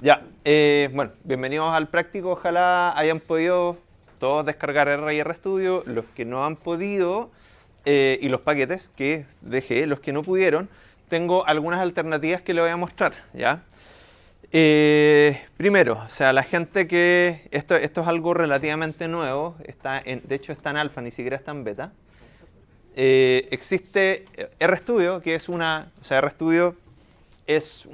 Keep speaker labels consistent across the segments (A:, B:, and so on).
A: Ya, bueno, bienvenidos al práctico. Ojalá hayan podido todos descargar R y RStudio. Los que no han podido, y los paquetes que dejé, los que no pudieron, tengo algunas alternativas que les voy a mostrar, ¿ya? Primero, o sea, la gente que... Esto es algo relativamente nuevo, de hecho está en alfa, ni siquiera está en beta. Existe RStudio, que es una... O sea, RStudio es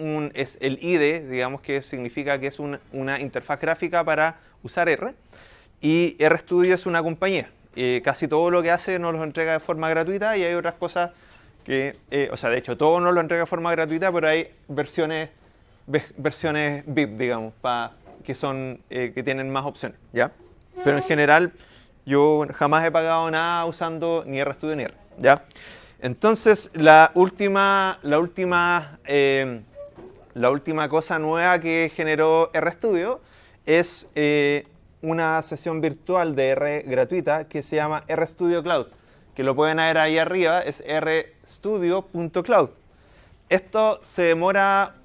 A: el IDE, digamos que significa que es una interfaz gráfica para usar R. Y RStudio es una compañía. Casi todo lo que hace nos lo entrega de forma gratuita y hay otras cosas que... o sea, de hecho, todo nos lo entrega de forma gratuita, pero hay versiones VIP, digamos, que tienen más opciones, ¿ya? Pero en general, yo jamás he pagado nada usando ni RStudio ni R, ¿ya? Entonces, la última cosa nueva que generó RStudio es una sesión virtual de R gratuita que se llama RStudio Cloud, que lo pueden ver ahí arriba, es rstudio.cloud. Esto se demora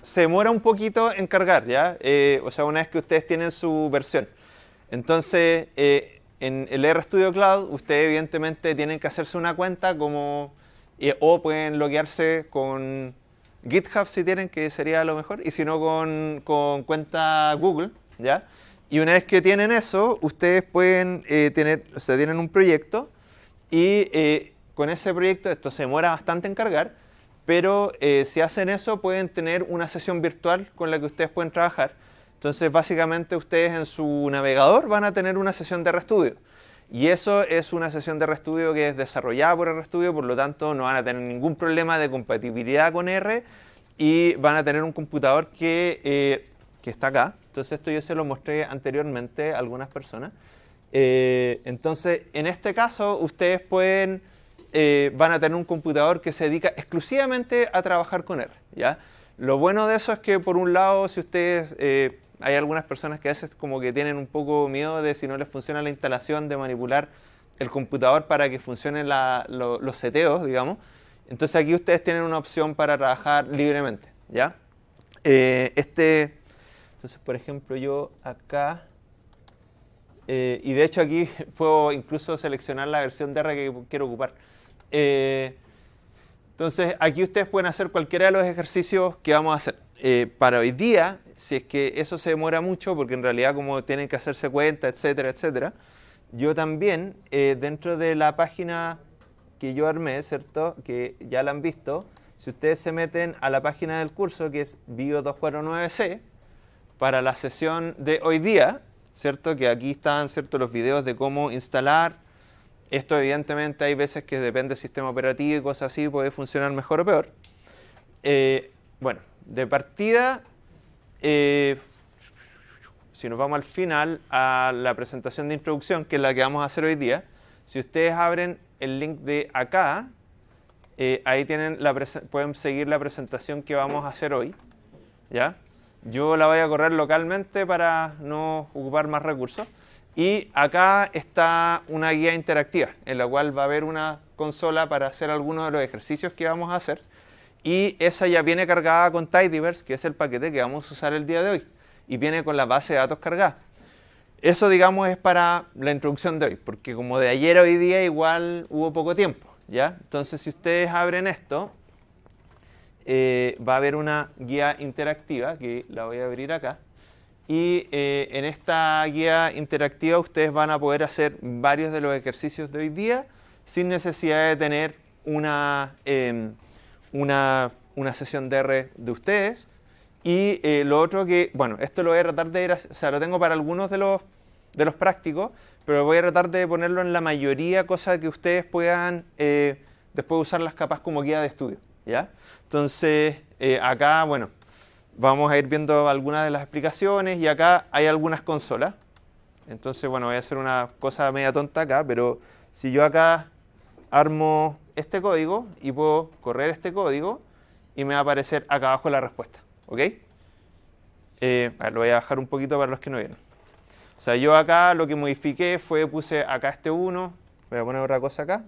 A: un poquito en cargar, ¿ya? O sea, una vez que ustedes tienen su versión. Entonces, en el RStudio Cloud, ustedes evidentemente tienen que hacerse una cuenta o pueden loguearse con GitHub si tienen, que sería lo mejor, y si no con cuenta Google, ¿ya? Y una vez que tienen eso, ustedes pueden tienen un proyecto y con ese proyecto esto se demora bastante en cargar, pero si hacen eso pueden tener una sesión virtual con la que ustedes pueden trabajar. Entonces, básicamente ustedes en su navegador van a tener una sesión de RStudio. Y eso es una sesión de RStudio que es desarrollada por RStudio, por lo tanto no van a tener ningún problema de compatibilidad con R y van a tener un computador que está acá. Entonces esto yo se lo mostré anteriormente a algunas personas. Entonces, en este caso, ustedes van a tener un computador que se dedica exclusivamente a trabajar con R, ¿ya? Lo bueno de eso es que, por un lado, si ustedes... hay algunas personas que a veces como que tienen un poco miedo de si no les funciona la instalación, de manipular el computador para que funcionen los seteos, digamos. Entonces aquí ustedes tienen una opción para trabajar libremente, ¿ya? Entonces, por ejemplo, yo acá... y de hecho aquí puedo incluso seleccionar la versión de R que quiero ocupar. Entonces, aquí ustedes pueden hacer cualquiera de los ejercicios que vamos a hacer. Para hoy día, si es que eso se demora mucho, porque en realidad como tienen que hacerse cuenta, etcétera, etcétera, yo también, dentro de la página que yo armé, ¿cierto? Que ya la han visto, si ustedes se meten a la página del curso, que es bio249C, para la sesión de hoy día, ¿cierto? Que aquí están, ¿cierto?, los videos de cómo instalar. Esto evidentemente hay veces que depende del sistema operativo y cosas así, puede funcionar mejor o peor. Bueno, de partida, si nos vamos al final, a la presentación de introducción, que es la que vamos a hacer hoy día, si ustedes abren el link de acá, ahí pueden seguir la presentación que vamos a hacer hoy, ¿ya? Yo la voy a correr localmente para no ocupar más recursos. Y acá está una guía interactiva, en la cual va a haber una consola para hacer algunos de los ejercicios que vamos a hacer. Y esa ya viene cargada con Tidyverse, que es el paquete que vamos a usar el día de hoy. Y viene con la base de datos cargada. Eso, digamos, es para la introducción de hoy, porque como de ayer a hoy día igual hubo poco tiempo, ¿ya? Entonces, si ustedes abren esto, va a haber una guía interactiva, que la voy a abrir acá. Y en esta guía interactiva ustedes van a poder hacer varios de los ejercicios de hoy día sin necesidad de tener una sesión de R de ustedes. Y lo otro que, bueno, esto lo voy a tratar de ir, o sea, lo tengo para algunos de los prácticos, pero voy a tratar de ponerlo en la mayoría, cosa que ustedes puedan después usarlas capaz como guía de estudio, ¿ya? Entonces, acá, bueno, vamos a ir viendo algunas de las explicaciones y acá hay algunas consolas. Entonces, bueno, voy a hacer una cosa media tonta acá, pero si yo acá armo este código y puedo correr este código y me va a aparecer acá abajo la respuesta, ¿ok? A ver, lo voy a bajar un poquito para los que no vieron. O sea, yo acá lo que modifiqué puse acá este 1, voy a poner otra cosa acá,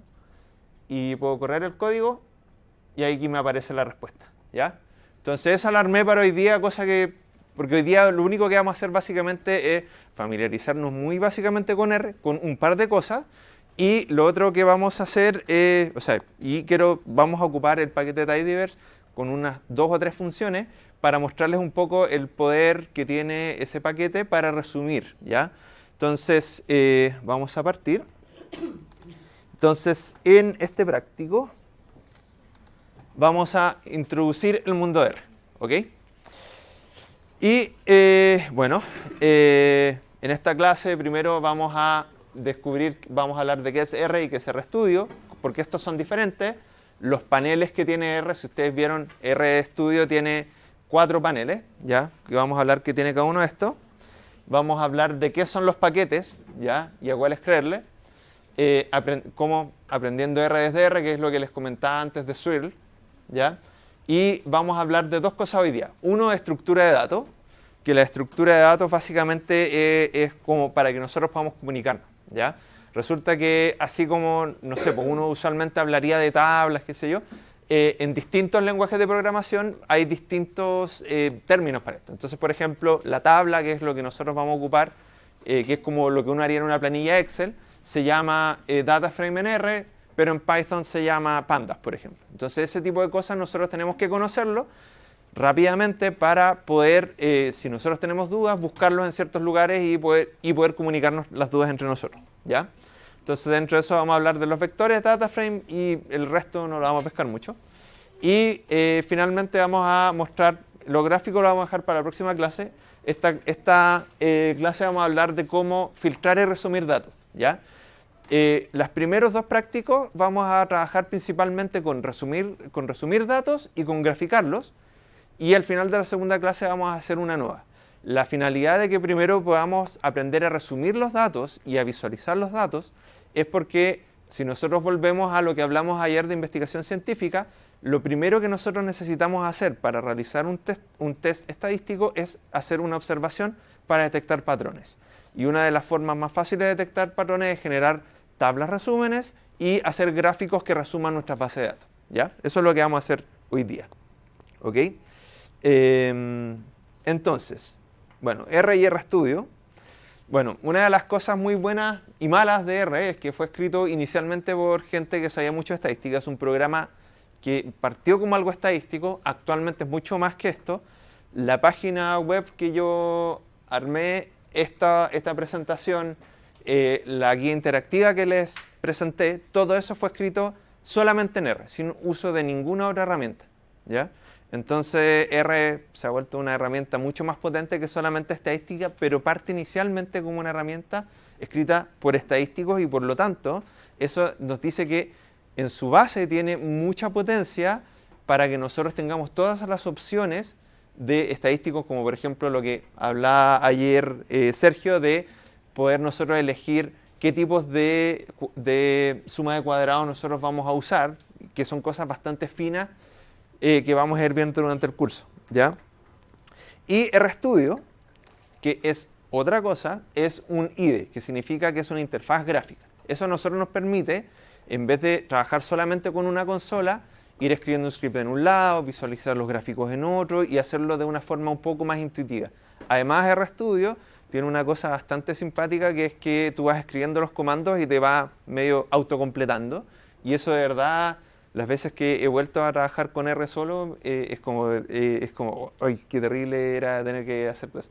A: y puedo correr el código y aquí me aparece la respuesta, ¿ya? Entonces esa la armé para hoy día, cosa que porque hoy día lo único que vamos a hacer básicamente es familiarizarnos muy básicamente con R, con un par de cosas, y lo otro que vamos a hacer es, vamos a ocupar el paquete tidyverse con unas 2 o 3 funciones para mostrarles un poco el poder que tiene ese paquete para resumir, ¿ya? Entonces, vamos a partir. Entonces, en este práctico vamos a introducir el mundo R, ¿ok? Y, en esta clase primero vamos a hablar de qué es R y qué es RStudio, porque estos son diferentes. Los paneles que tiene R, si ustedes vieron, RStudio tiene 4 paneles, ¿ya? Que vamos a hablar qué tiene cada uno de estos. Vamos a hablar de qué son los paquetes, ¿ya? Y a cuáles creerle. Cómo aprendiendo R desde R, que es lo que les comentaba antes de Swirl, ¿ya? Y vamos a hablar de 2 cosas hoy día. Uno, estructura de datos, que la estructura de datos básicamente es como para que nosotros podamos comunicarnos, ¿ya? Resulta que así como, no sé, pues uno usualmente hablaría de tablas, qué sé yo, en distintos lenguajes de programación hay distintos términos para esto. Entonces, por ejemplo, la tabla, que es lo que nosotros vamos a ocupar, que es como lo que uno haría en una planilla Excel, se llama DataFrame en R, pero en Python se llama pandas, por ejemplo. Entonces, ese tipo de cosas nosotros tenemos que conocerlo rápidamente para poder, si nosotros tenemos dudas, buscarlos en ciertos lugares y poder comunicarnos las dudas entre nosotros, ¿ya? Entonces, dentro de eso vamos a hablar de los vectores DataFrame y el resto no lo vamos a pescar mucho. Y finalmente vamos a mostrar, lo gráfico lo vamos a dejar para la próxima clase. Esta clase vamos a hablar de cómo filtrar y resumir datos, ¿ya? Los primeros 2 prácticos vamos a trabajar principalmente con resumir datos y con graficarlos. Y al final de la segunda clase vamos a hacer una nueva. La finalidad de que primero podamos aprender a resumir los datos y a visualizar los datos es porque si nosotros volvemos a lo que hablamos ayer de investigación científica, lo primero que nosotros necesitamos hacer para realizar un test estadístico es hacer una observación para detectar patrones. Y una de las formas más fáciles de detectar patrones es generar tablas resúmenes y hacer gráficos que resuman nuestras bases de datos, ¿ya? Eso es lo que vamos a hacer hoy día, ¿ok? Entonces, bueno, R y RStudio. Bueno, una de las cosas muy buenas y malas de R es que fue escrito inicialmente por gente que sabía mucho de estadística. Es un programa que partió como algo estadístico, actualmente es mucho más que esto. La página web que yo armé, esta presentación, la guía interactiva que les presenté, todo eso fue escrito solamente en R, sin uso de ninguna otra herramienta, ¿ya? Entonces R se ha vuelto una herramienta mucho más potente que solamente estadística, pero parte inicialmente como una herramienta escrita por estadísticos y por lo tanto eso nos dice que en su base tiene mucha potencia para que nosotros tengamos todas las opciones de estadísticos, como por ejemplo lo que hablaba ayer Sergio, de poder nosotros elegir qué tipos de suma de cuadrados nosotros vamos a usar, que son cosas bastante finas que vamos a ir viendo durante el curso, ¿ya? Y RStudio, que es otra cosa, es un IDE, que significa que es una interfaz gráfica. Eso a nosotros nos permite, en vez de trabajar solamente con una consola, ir escribiendo un script en un lado, visualizar los gráficos en otro y hacerlo de una forma un poco más intuitiva. Además, RStudio tiene una cosa bastante simpática, que es que tú vas escribiendo los comandos y te va medio autocompletando. Y eso de verdad, las veces que he vuelto a trabajar con R solo, es como, ¡ay, qué terrible era tener que hacer todo eso!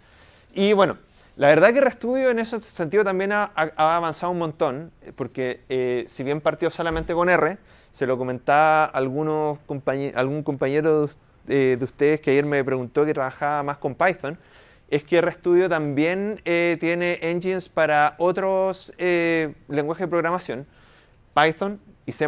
A: Y bueno, la verdad que RStudio en ese sentido también ha avanzado un montón, porque si bien partió solamente con R, se lo comentaba a algún compañero de ustedes que ayer me preguntó que trabajaba más con Python, es que RStudio también tiene engines para otros lenguajes de programación. Python y C++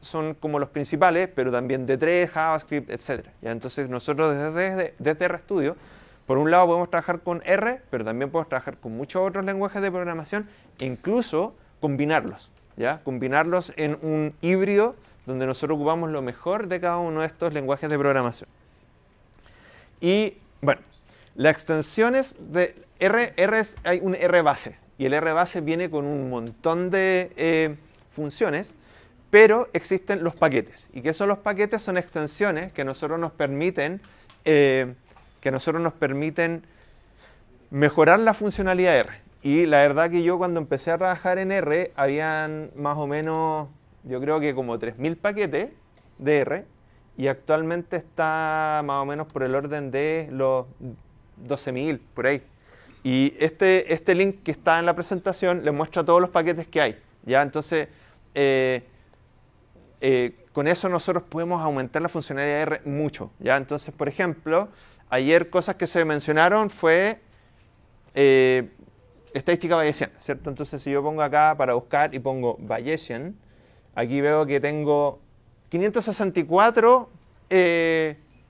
A: son como los principales, pero también D3, JavaScript, etc. ¿Ya? Entonces nosotros desde RStudio, por un lado podemos trabajar con R, pero también podemos trabajar con muchos otros lenguajes de programación e incluso combinarlos, ¿ya? Combinarlos en un híbrido donde nosotros ocupamos lo mejor de cada uno de estos lenguajes de programación. Y bueno, las extensiones de R, hay un R base, y el R base viene con un montón de funciones, pero existen los paquetes. ¿Y qué son los paquetes? Son extensiones que a nosotros nos permiten mejorar la funcionalidad de R. Y la verdad que yo cuando empecé a trabajar en R, habían más o menos, yo creo que como 3.000 paquetes de R, y actualmente está más o menos por el orden de los 12.000, por ahí. Y este link que está en la presentación les muestra todos los paquetes que hay, ¿ya? Entonces, con eso nosotros podemos aumentar la funcionalidad de R mucho, ¿ya? Entonces, por ejemplo, ayer cosas que se mencionaron fue estadística bayesiana, ¿cierto? Entonces, si yo pongo acá para buscar y pongo Bayesian, aquí veo que tengo 564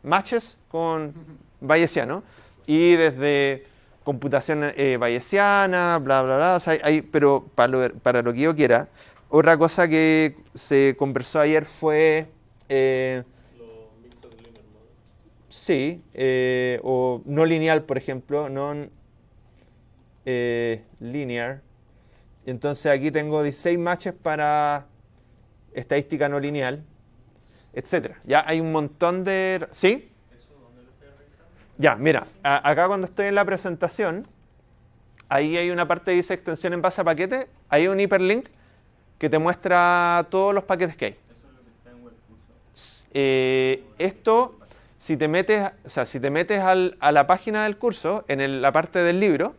A: matches con bayesiano, y desde computación bayesiana, bla, bla, bla, o sea, pero para lo que yo quiera. Otra cosa que se conversó ayer fue...
B: Los mixed linear models.
A: sí, o no lineal, por ejemplo, non linear. Entonces aquí tengo 16 matches para estadística no lineal, etc. Ya hay un montón de... ¿Sí?
B: ¿Eso dónde lo estoy revisando?
A: Ya, mira, acá cuando estoy en la presentación, ahí hay una parte que dice extensión en base a paquete, hay un hiperlink que te muestra todos los paquetes que hay.
B: Eso es lo que está en Webcurso.
A: Esto, si te metes, o sea, si te metes a la página del curso, en la parte del libro,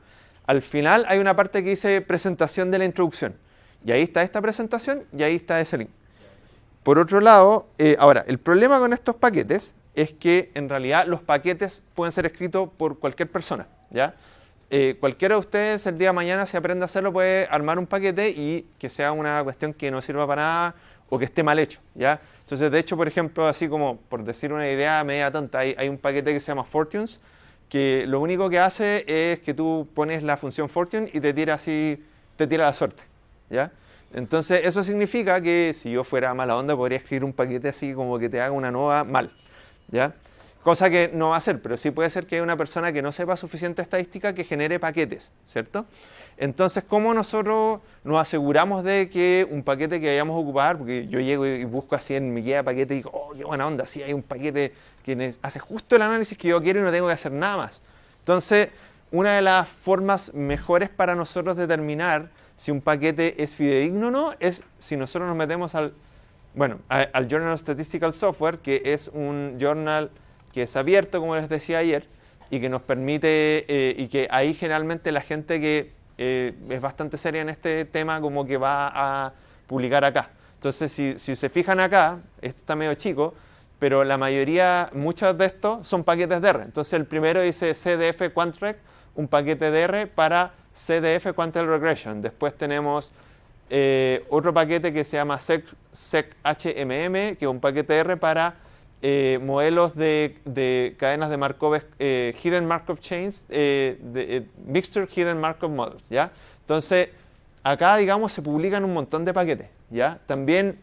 A: al final hay una parte que dice presentación de la introducción. Y ahí está esta presentación y ahí está ese link. Por otro lado, ahora, el problema con estos paquetes es que en realidad los paquetes pueden ser escritos por cualquier persona, ¿ya? Cualquiera de ustedes el día de mañana, si aprende a hacerlo, puede armar un paquete y que sea una cuestión que no sirva para nada o que esté mal hecho, ¿ya? Entonces, de hecho, por ejemplo, así como por decir una idea media tonta, hay un paquete que se llama Fortunes, que lo único que hace es que tú pones la función Fortune y te tira la suerte, ¿ya? Entonces, eso significa que si yo fuera mala onda, podría escribir un paquete así como que te haga una nova mal, ¿ya? Cosa que no va a ser, pero sí puede ser que haya una persona que no sepa suficiente estadística que genere paquetes, ¿cierto? Entonces, ¿cómo nosotros nos aseguramos de que un paquete que vayamos a ocupar, porque yo llego y busco así en mi guía de paquete y digo, oh, qué buena onda, sí hay un paquete que hace justo el análisis que yo quiero y no tengo que hacer nada más? Entonces, una de las formas mejores para nosotros determinar si un paquete es fidedigno o no es si nosotros nos metemos al Journal of Statistical Software, que es un journal que es abierto, como les decía ayer, y que nos permite, y que ahí generalmente la gente que es bastante seria en este tema como que va a publicar acá. Entonces, si se fijan acá, esto está medio chico, pero la mayoría, muchos de estos son paquetes de R. Entonces, el primero dice CDF Quantrec, un paquete de R para CDF Quantile Regression. Después tenemos otro paquete que se llama SecHMM, que es un paquete de R para modelos de cadenas de Markov, Hidden Markov Chains, Mixture Hidden Markov Models, ¿ya? Entonces, acá, digamos, se publican un montón de paquetes, ¿ya? También,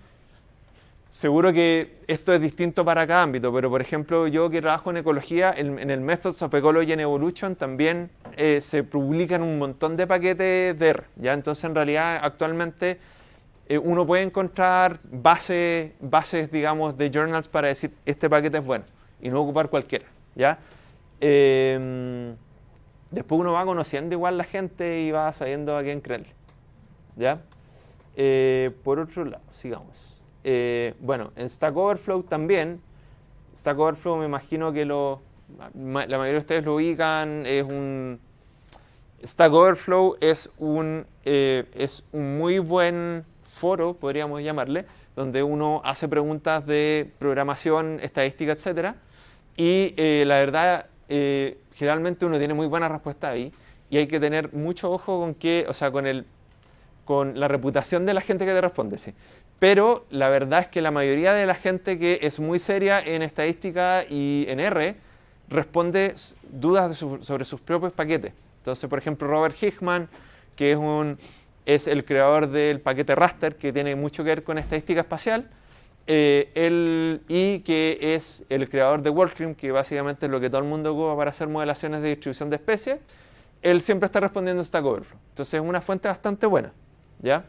A: seguro que esto es distinto para cada ámbito, pero, por ejemplo, yo que trabajo en ecología, en el Methods of Ecology and Evolution también se publican un montón de paquetes de R, ¿ya? Entonces, en realidad, actualmente uno puede encontrar bases, digamos, de journals para decir este paquete es bueno y no ocupar cualquiera, ¿ya? Después uno va conociendo igual la gente y va sabiendo a quién creerle, ¿ya? Por otro lado, sigamos. Bueno, en Stack Overflow también. Stack Overflow me imagino que la mayoría de ustedes lo ubican. Stack Overflow es un muy buen foro, podríamos llamarle, donde uno hace preguntas de programación, estadística, etc. Y la verdad, generalmente uno tiene muy buena respuesta ahí. Y hay que tener mucho ojo con la reputación de la gente que te responde, sí. Pero la verdad es que la mayoría de la gente que es muy seria en estadística y en R responde dudas sobre sus propios paquetes. Entonces, por ejemplo, Robert Hickman, que es el creador del paquete raster, que tiene mucho que ver con estadística espacial, y que es el creador de WorldCrim, que básicamente es lo que todo el mundo ocupa para hacer modelaciones de distribución de especies, él siempre está respondiendo Stack Overflow. Entonces es una fuente bastante buena, ¿ya?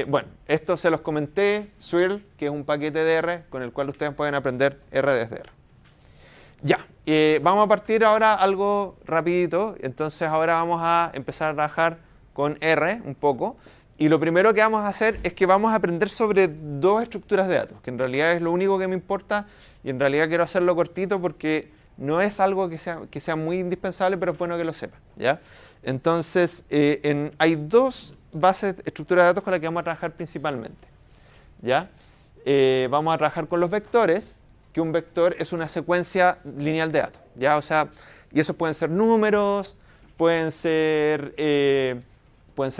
A: Bueno, esto se los comenté, Swirl, que es un paquete de R con el cual ustedes pueden aprender R desde R. Ya, vamos a partir ahora algo rapidito. Entonces ahora vamos a empezar a trabajar con R un poco. Y lo primero que vamos a hacer es que vamos a aprender sobre dos estructuras de datos, que en realidad es lo único que me importa y en realidad quiero hacerlo cortito porque no es algo que sea muy indispensable, pero es bueno que lo sepan, ¿ya? Entonces, hay dos bases de estructura de datos con las que vamos a trabajar principalmente, ¿ya? Vamos a trabajar con los vectores, que un vector es una secuencia lineal de datos, ¿ya? O sea, y esos pueden ser números, pueden ser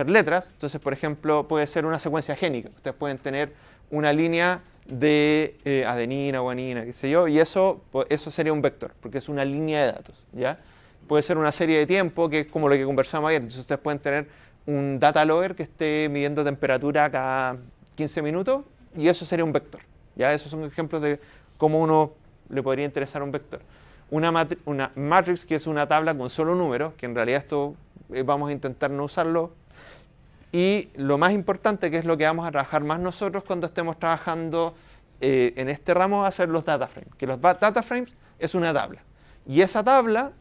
A: letras. Entonces, por ejemplo, puede ser una secuencia génica. Ustedes pueden tener una línea de adenina, guanina, qué sé yo, y eso sería un vector, porque es una línea de datos, ¿ya? Puede ser una serie de tiempo, que es como lo que conversamos ayer. Entonces, ustedes pueden tener un data logger que esté midiendo temperatura cada 15 minutos, y eso sería un vector, ¿ya? Esos son ejemplos de cómo uno le podría interesar un vector. Una matrix, que es una tabla con solo números, que en realidad esto vamos a intentar no usarlo. Y lo más importante, que es lo que vamos a trabajar más nosotros cuando estemos trabajando en este ramo, va a ser los data frames. Que los data frames es una tabla. Y esa tabla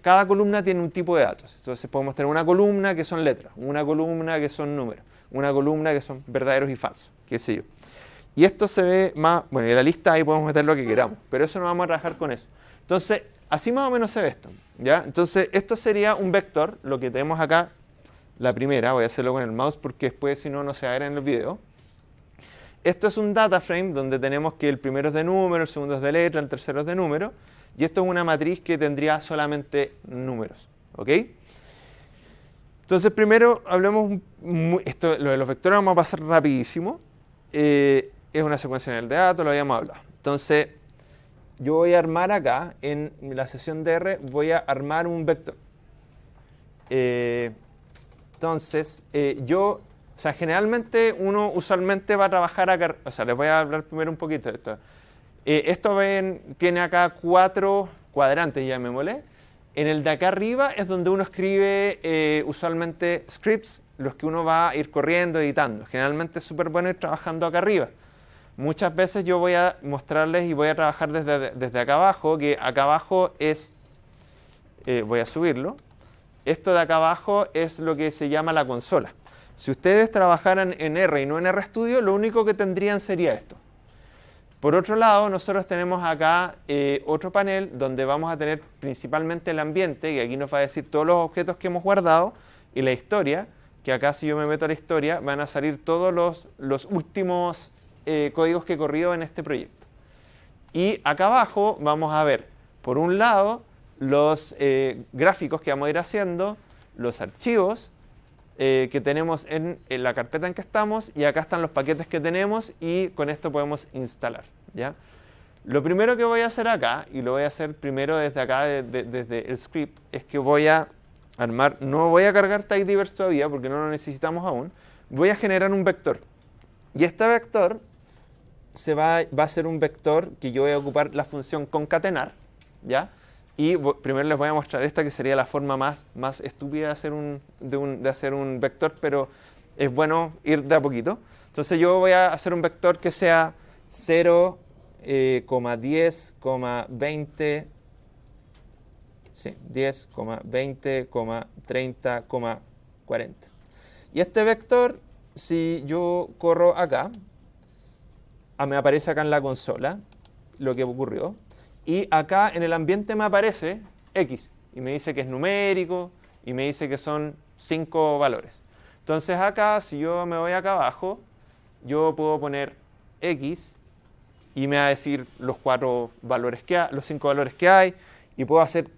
A: cada columna tiene un tipo de datos. Entonces podemos tener una columna que son letras, una columna que son números, una columna que son verdaderos y falsos, qué sé yo. Y esto se ve más, bueno, en la lista ahí podemos meter lo que queramos, pero eso no vamos a trabajar con eso. Entonces, así más o menos se ve esto, ¿ya? Entonces, esto sería un vector, lo que tenemos acá, la primera, voy a hacerlo con el mouse porque después si no, no se va a ver en el video. Esto es un data frame donde tenemos que el primero es de número, el segundo es de letra, el tercero es de número, y esto es una matriz que tendría solamente números, ¿ok? Entonces, primero hablemos, lo de los vectores vamos a pasar rapidísimo. Es una secuencia en el de datos, lo habíamos hablado. Entonces, yo voy a armar acá, en la sesión de R, voy a armar un vector. Entonces, o sea, generalmente uno usualmente va a trabajar acá, o sea, les voy a hablar primero un poquito de esto. Esto tiene acá 4 cuadrantes, ya me molé. En el de acá arriba es donde uno escribe usualmente scripts, los que uno va a ir corriendo, editando. Generalmente es súper bueno ir trabajando acá arriba. Muchas veces yo voy a mostrarles y voy a trabajar desde acá abajo, que acá abajo es, voy a subirlo, esto de acá abajo es lo que se llama la consola. Si ustedes trabajaran en R y no en RStudio, lo único que tendrían sería esto. Por otro lado, nosotros tenemos acá otro panel donde vamos a tener principalmente el ambiente, y aquí nos va a decir todos los objetos que hemos guardado, y la historia, que acá si yo me meto a la historia, van a salir todos los últimos códigos que he corrido en este proyecto. Y acá abajo vamos a ver, por un lado, los gráficos que vamos a ir haciendo, los archivos que tenemos en la carpeta en que estamos, y acá están los paquetes que tenemos, y con esto podemos instalar, ¿ya? Lo primero que voy a hacer acá, y lo voy a hacer primero desde acá, desde el script, es que voy a armar, no voy a cargar tidyverse todavía porque no lo necesitamos aún, voy a generar un vector. Y este vector va a ser un vector que yo voy a ocupar la función concatenar, ¿ya? Y primero les voy a mostrar esta, que sería la forma más estúpida de hacer un vector, pero es bueno ir de a poquito. Entonces yo voy a hacer un vector que sea 0, 10, 20, sí, 10, 20, 30, 40. Y este vector, si yo corro acá, me aparece acá en la consola lo que ocurrió. Y acá en el ambiente me aparece X. Y me dice que es numérico. Y me dice que son 5 valores. Entonces acá, si yo me voy acá abajo, yo puedo poner X. Y me va a decir los 5 valores que hay. Y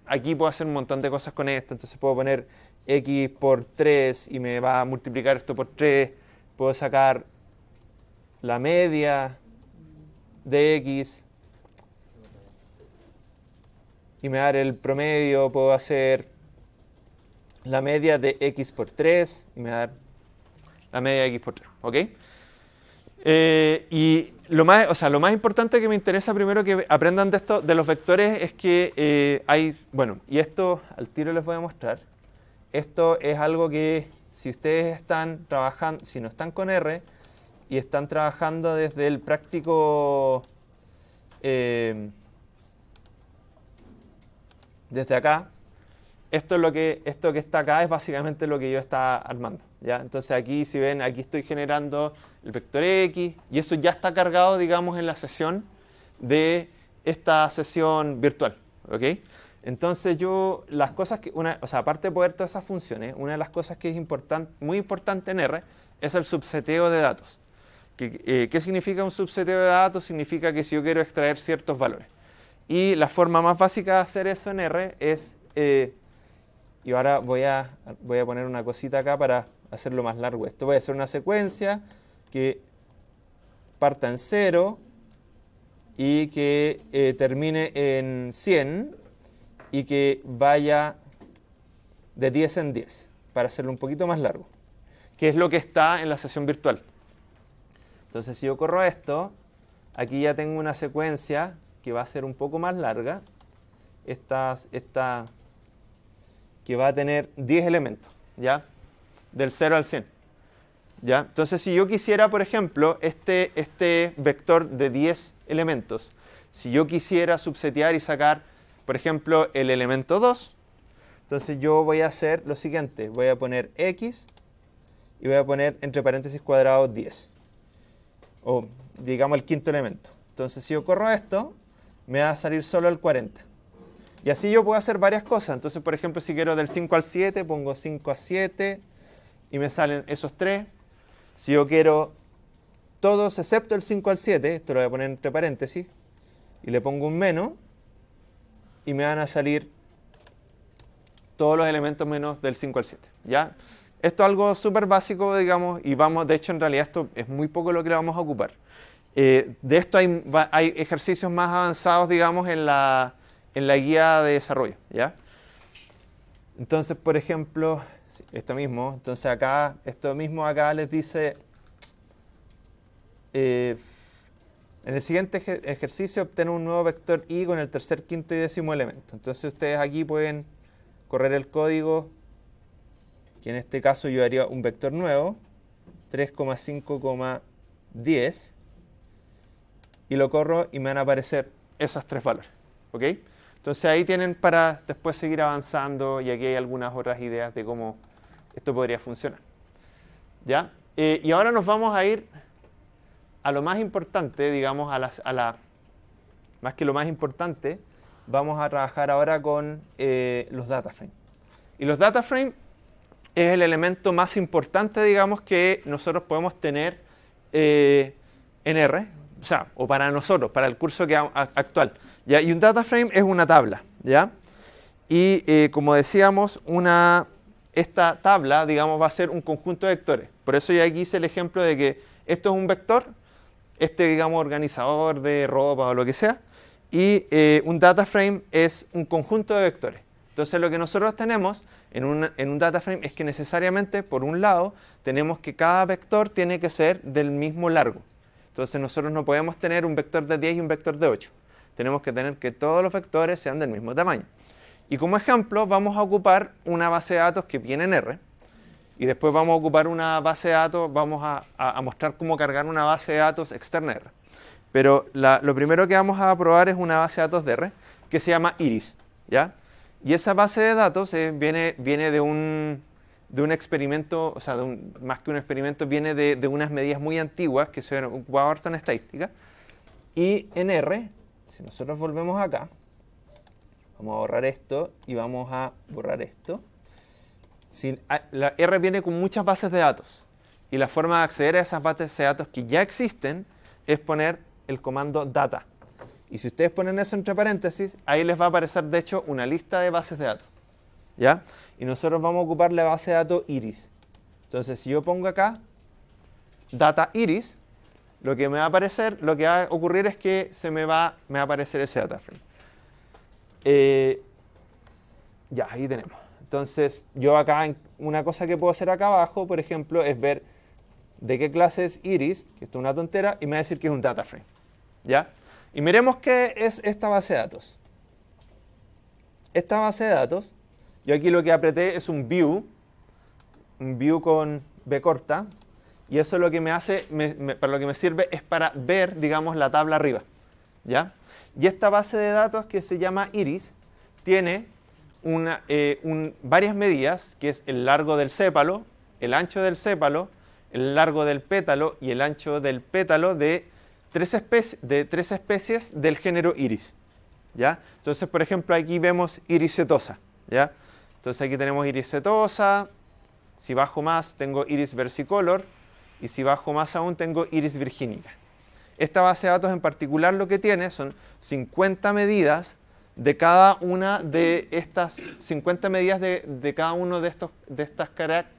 A: aquí puedo hacer un montón de cosas con esto. Entonces puedo poner X por 3. Y me va a multiplicar esto por 3. Puedo sacar la media de X. Y me va a dar el promedio, puedo hacer la media de X por 3, y me va a dar la media de X por 3, ¿ok? Y lo más importante que me interesa primero que aprendan de esto, de los vectores, es que y esto al tiro les voy a mostrar. Esto es algo que si ustedes están trabajando, si no están con R, y están trabajando desde el práctico desde acá, esto que está acá es básicamente lo que yo estaba armando, ¿ya? Entonces aquí, si ven, aquí estoy generando el vector X y eso ya está cargado, digamos, en la sesión de esta sesión virtual, ¿ok? Entonces las cosas que, aparte de poder todas esas funciones, una de las cosas que es muy importante en R es el subseteo de datos. ¿Qué significa un subseteo de datos? Significa que si yo quiero extraer ciertos valores. Y la forma más básica de hacer eso en R es, y ahora voy a poner una cosita acá para hacerlo más largo. Esto voy a hacer una secuencia que parta en 0 y que termine en 100 y que vaya de 10 en 10, para hacerlo un poquito más largo, que es lo que está en la sesión virtual. Entonces, si yo corro esto, aquí ya tengo una secuencia que va a ser un poco más larga, esta que va a tener 10 elementos, ¿ya? Del 0 al 100. ¿Ya? Entonces, si yo quisiera, por ejemplo, este vector de 10 elementos, si yo quisiera subsetear y sacar, por ejemplo, el elemento 2, entonces yo voy a hacer lo siguiente. Voy a poner X y voy a poner entre paréntesis cuadrados 10. O, digamos, el quinto elemento. Entonces, si yo corro esto, me va a salir solo el 40. Y así yo puedo hacer varias cosas. Entonces, por ejemplo, si quiero del 5 al 7, pongo 5 a 7 y me salen esos 3. Si yo quiero todos excepto el 5 al 7, esto lo voy a poner entre paréntesis, y le pongo un menos, y me van a salir todos los elementos menos del 5 al 7. ¿Ya? Esto es algo súper básico, digamos, y de hecho, en realidad esto es muy poco lo que le vamos a ocupar. De esto hay ejercicios más avanzados, digamos, en la guía de desarrollo, ¿ya? Entonces, por ejemplo, esto mismo, esto mismo acá les dice, en el siguiente ejercicio obtener un nuevo vector y con el tercer, quinto y décimo elemento. Entonces ustedes aquí pueden correr el código, que en este caso yo haría un vector nuevo, 3,5,10, y lo corro y me van a aparecer esos 3 valores, ¿ok? Entonces ahí tienen para después seguir avanzando y aquí hay algunas otras ideas de cómo esto podría funcionar. ¿Ya? Y ahora nos vamos a ir a lo más importante, digamos, más que lo más importante, vamos a trabajar ahora con los data frames. Y los data frames es el elemento más importante, digamos, que nosotros podemos tener en R, o para nosotros, para el curso actual. ¿Ya? Y un data frame es una tabla, ¿ya? Y como decíamos, esta tabla, digamos, va a ser un conjunto de vectores. Por eso yo aquí hice el ejemplo de que esto es un vector, digamos, organizador de ropa o lo que sea, y un data frame es un conjunto de vectores. Entonces, lo que nosotros tenemos en un data frame es que necesariamente, por un lado, tenemos que cada vector tiene que ser del mismo largo. Entonces, nosotros no podemos tener un vector de 10 y un vector de 8. Tenemos que tener que todos los vectores sean del mismo tamaño. Y como ejemplo, vamos a ocupar una base de datos que viene en R. Y después vamos a ocupar una base de datos, vamos a mostrar cómo cargar una base de datos externa de R. Pero lo primero que vamos a probar es una base de datos de R que se llama Iris, ¿ya? Y esa base de datos viene de un experimento, más que un experimento, viene de unas medidas muy antiguas que se ocupaban harto en estadística. Y en R, si nosotros volvemos acá, vamos a borrar esto y vamos a borrar esto. La R viene con muchas bases de datos. Y la forma de acceder a esas bases de datos que ya existen es poner el comando data. Y si ustedes ponen eso entre paréntesis, ahí les va a aparecer, de hecho, una lista de bases de datos. ¿Ya? Y nosotros vamos a ocupar la base de datos Iris. Entonces, si yo pongo acá data Iris, lo que me va a aparecer, lo que va a ocurrir es que me va a aparecer ese data frame. Ya, ahí tenemos. Entonces, yo acá, una cosa que puedo hacer acá abajo, por ejemplo, es ver de qué clase es Iris, que esto es una tontera, y me va a decir que es un data frame. ¿Ya? Y miremos qué es esta base de datos. Esta base de datos, yo aquí lo que apreté es un view con B corta, y eso lo que me hace, para lo que me sirve es para ver, digamos, la tabla arriba. ¿Ya? Y esta base de datos que se llama Iris tiene varias medidas, que es el largo del sépalo, el ancho del sépalo, el largo del pétalo y el ancho del pétalo de tres especies del género Iris, ¿ya? Entonces, por ejemplo, aquí vemos Iris setosa, ¿ya? Entonces aquí tenemos Iris setosa, si bajo más tengo Iris versicolor, y si bajo más aún tengo Iris virginica. Esta base de datos en particular lo que tiene son 50 medidas de cada una de estas, 50 medidas de cada uno de estos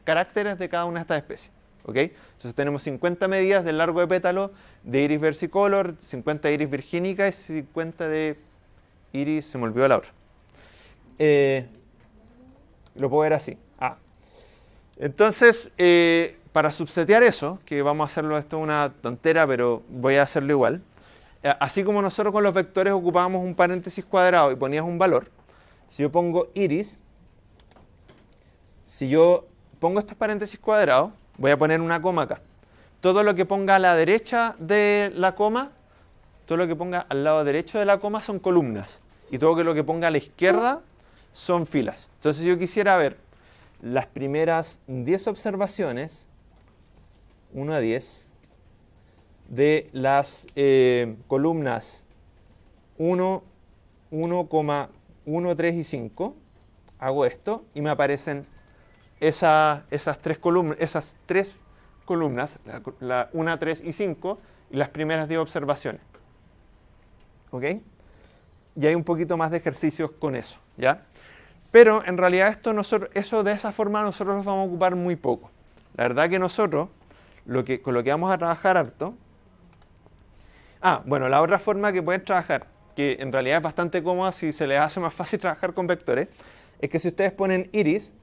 A: caracteres de cada una de estas especies. ¿Ok? Entonces tenemos 50 medidas del largo de pétalo de Iris versicolor, 50 de Iris virginica y 50 de Iris, se me olvidó la otra. Lo puedo ver así. Entonces, para subsetear eso, que vamos a hacerlo, esto es una tontera, pero voy a hacerlo igual. Así como nosotros con los vectores ocupábamos un paréntesis cuadrado y ponías un valor, si yo pongo iris, si yo pongo estos paréntesis cuadrados, voy a poner una coma acá. Todo lo que ponga a la derecha de la coma, todo lo que ponga al lado derecho de la coma son columnas. Y todo lo que ponga a la izquierda son filas. Entonces, si yo quisiera ver las primeras 10 observaciones, 1 a 10, de las columnas 1, 1,1, 3 y 5, hago esto y me aparecen esas tres columnas, la 1, 3 y 5, y las primeras 10 observaciones. ¿Ok? Y hay un poquito más de ejercicios con eso, ¿ya? Pero en realidad eso de esa forma nosotros los vamos a ocupar muy poco. La verdad que nosotros, con lo que vamos a trabajar harto. Bueno, la otra forma que pueden trabajar, que en realidad es bastante cómoda si se les hace más fácil trabajar con vectores, es que si ustedes ponen iris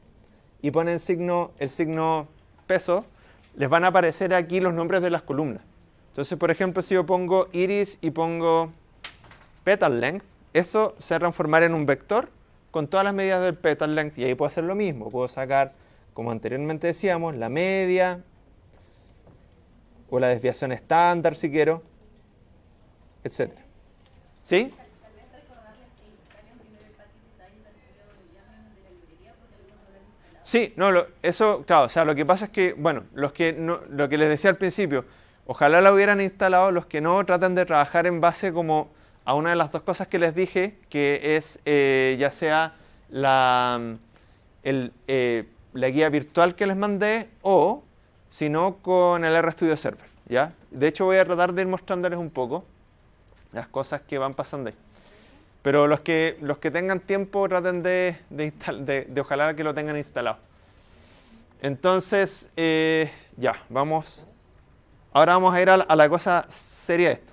A: y ponen el signo peso, les van a aparecer aquí los nombres de las columnas. Entonces, por ejemplo, si yo pongo iris y pongo petal length, eso se va a transformar en un vector con todas las medidas del petal length, y ahí puedo hacer lo mismo. Puedo sacar, como anteriormente decíamos, la media o la desviación estándar si quiero, etc. ¿Sí? Sí, no, eso, claro, o sea, lo que pasa es que, bueno, lo que les decía al principio, ojalá la hubieran instalado, los que no, tratan de trabajar en base como a una de las dos cosas que les dije, que es ya sea la guía virtual que les mandé, o si no, con el RStudio Server, ¿ya? De hecho, voy a tratar de ir mostrándoles un poco las cosas que van pasando ahí. Pero los que tengan tiempo, traten de ojalá que lo tengan instalado. Entonces, ya, vamos. Ahora vamos a ir a la cosa seria de esto.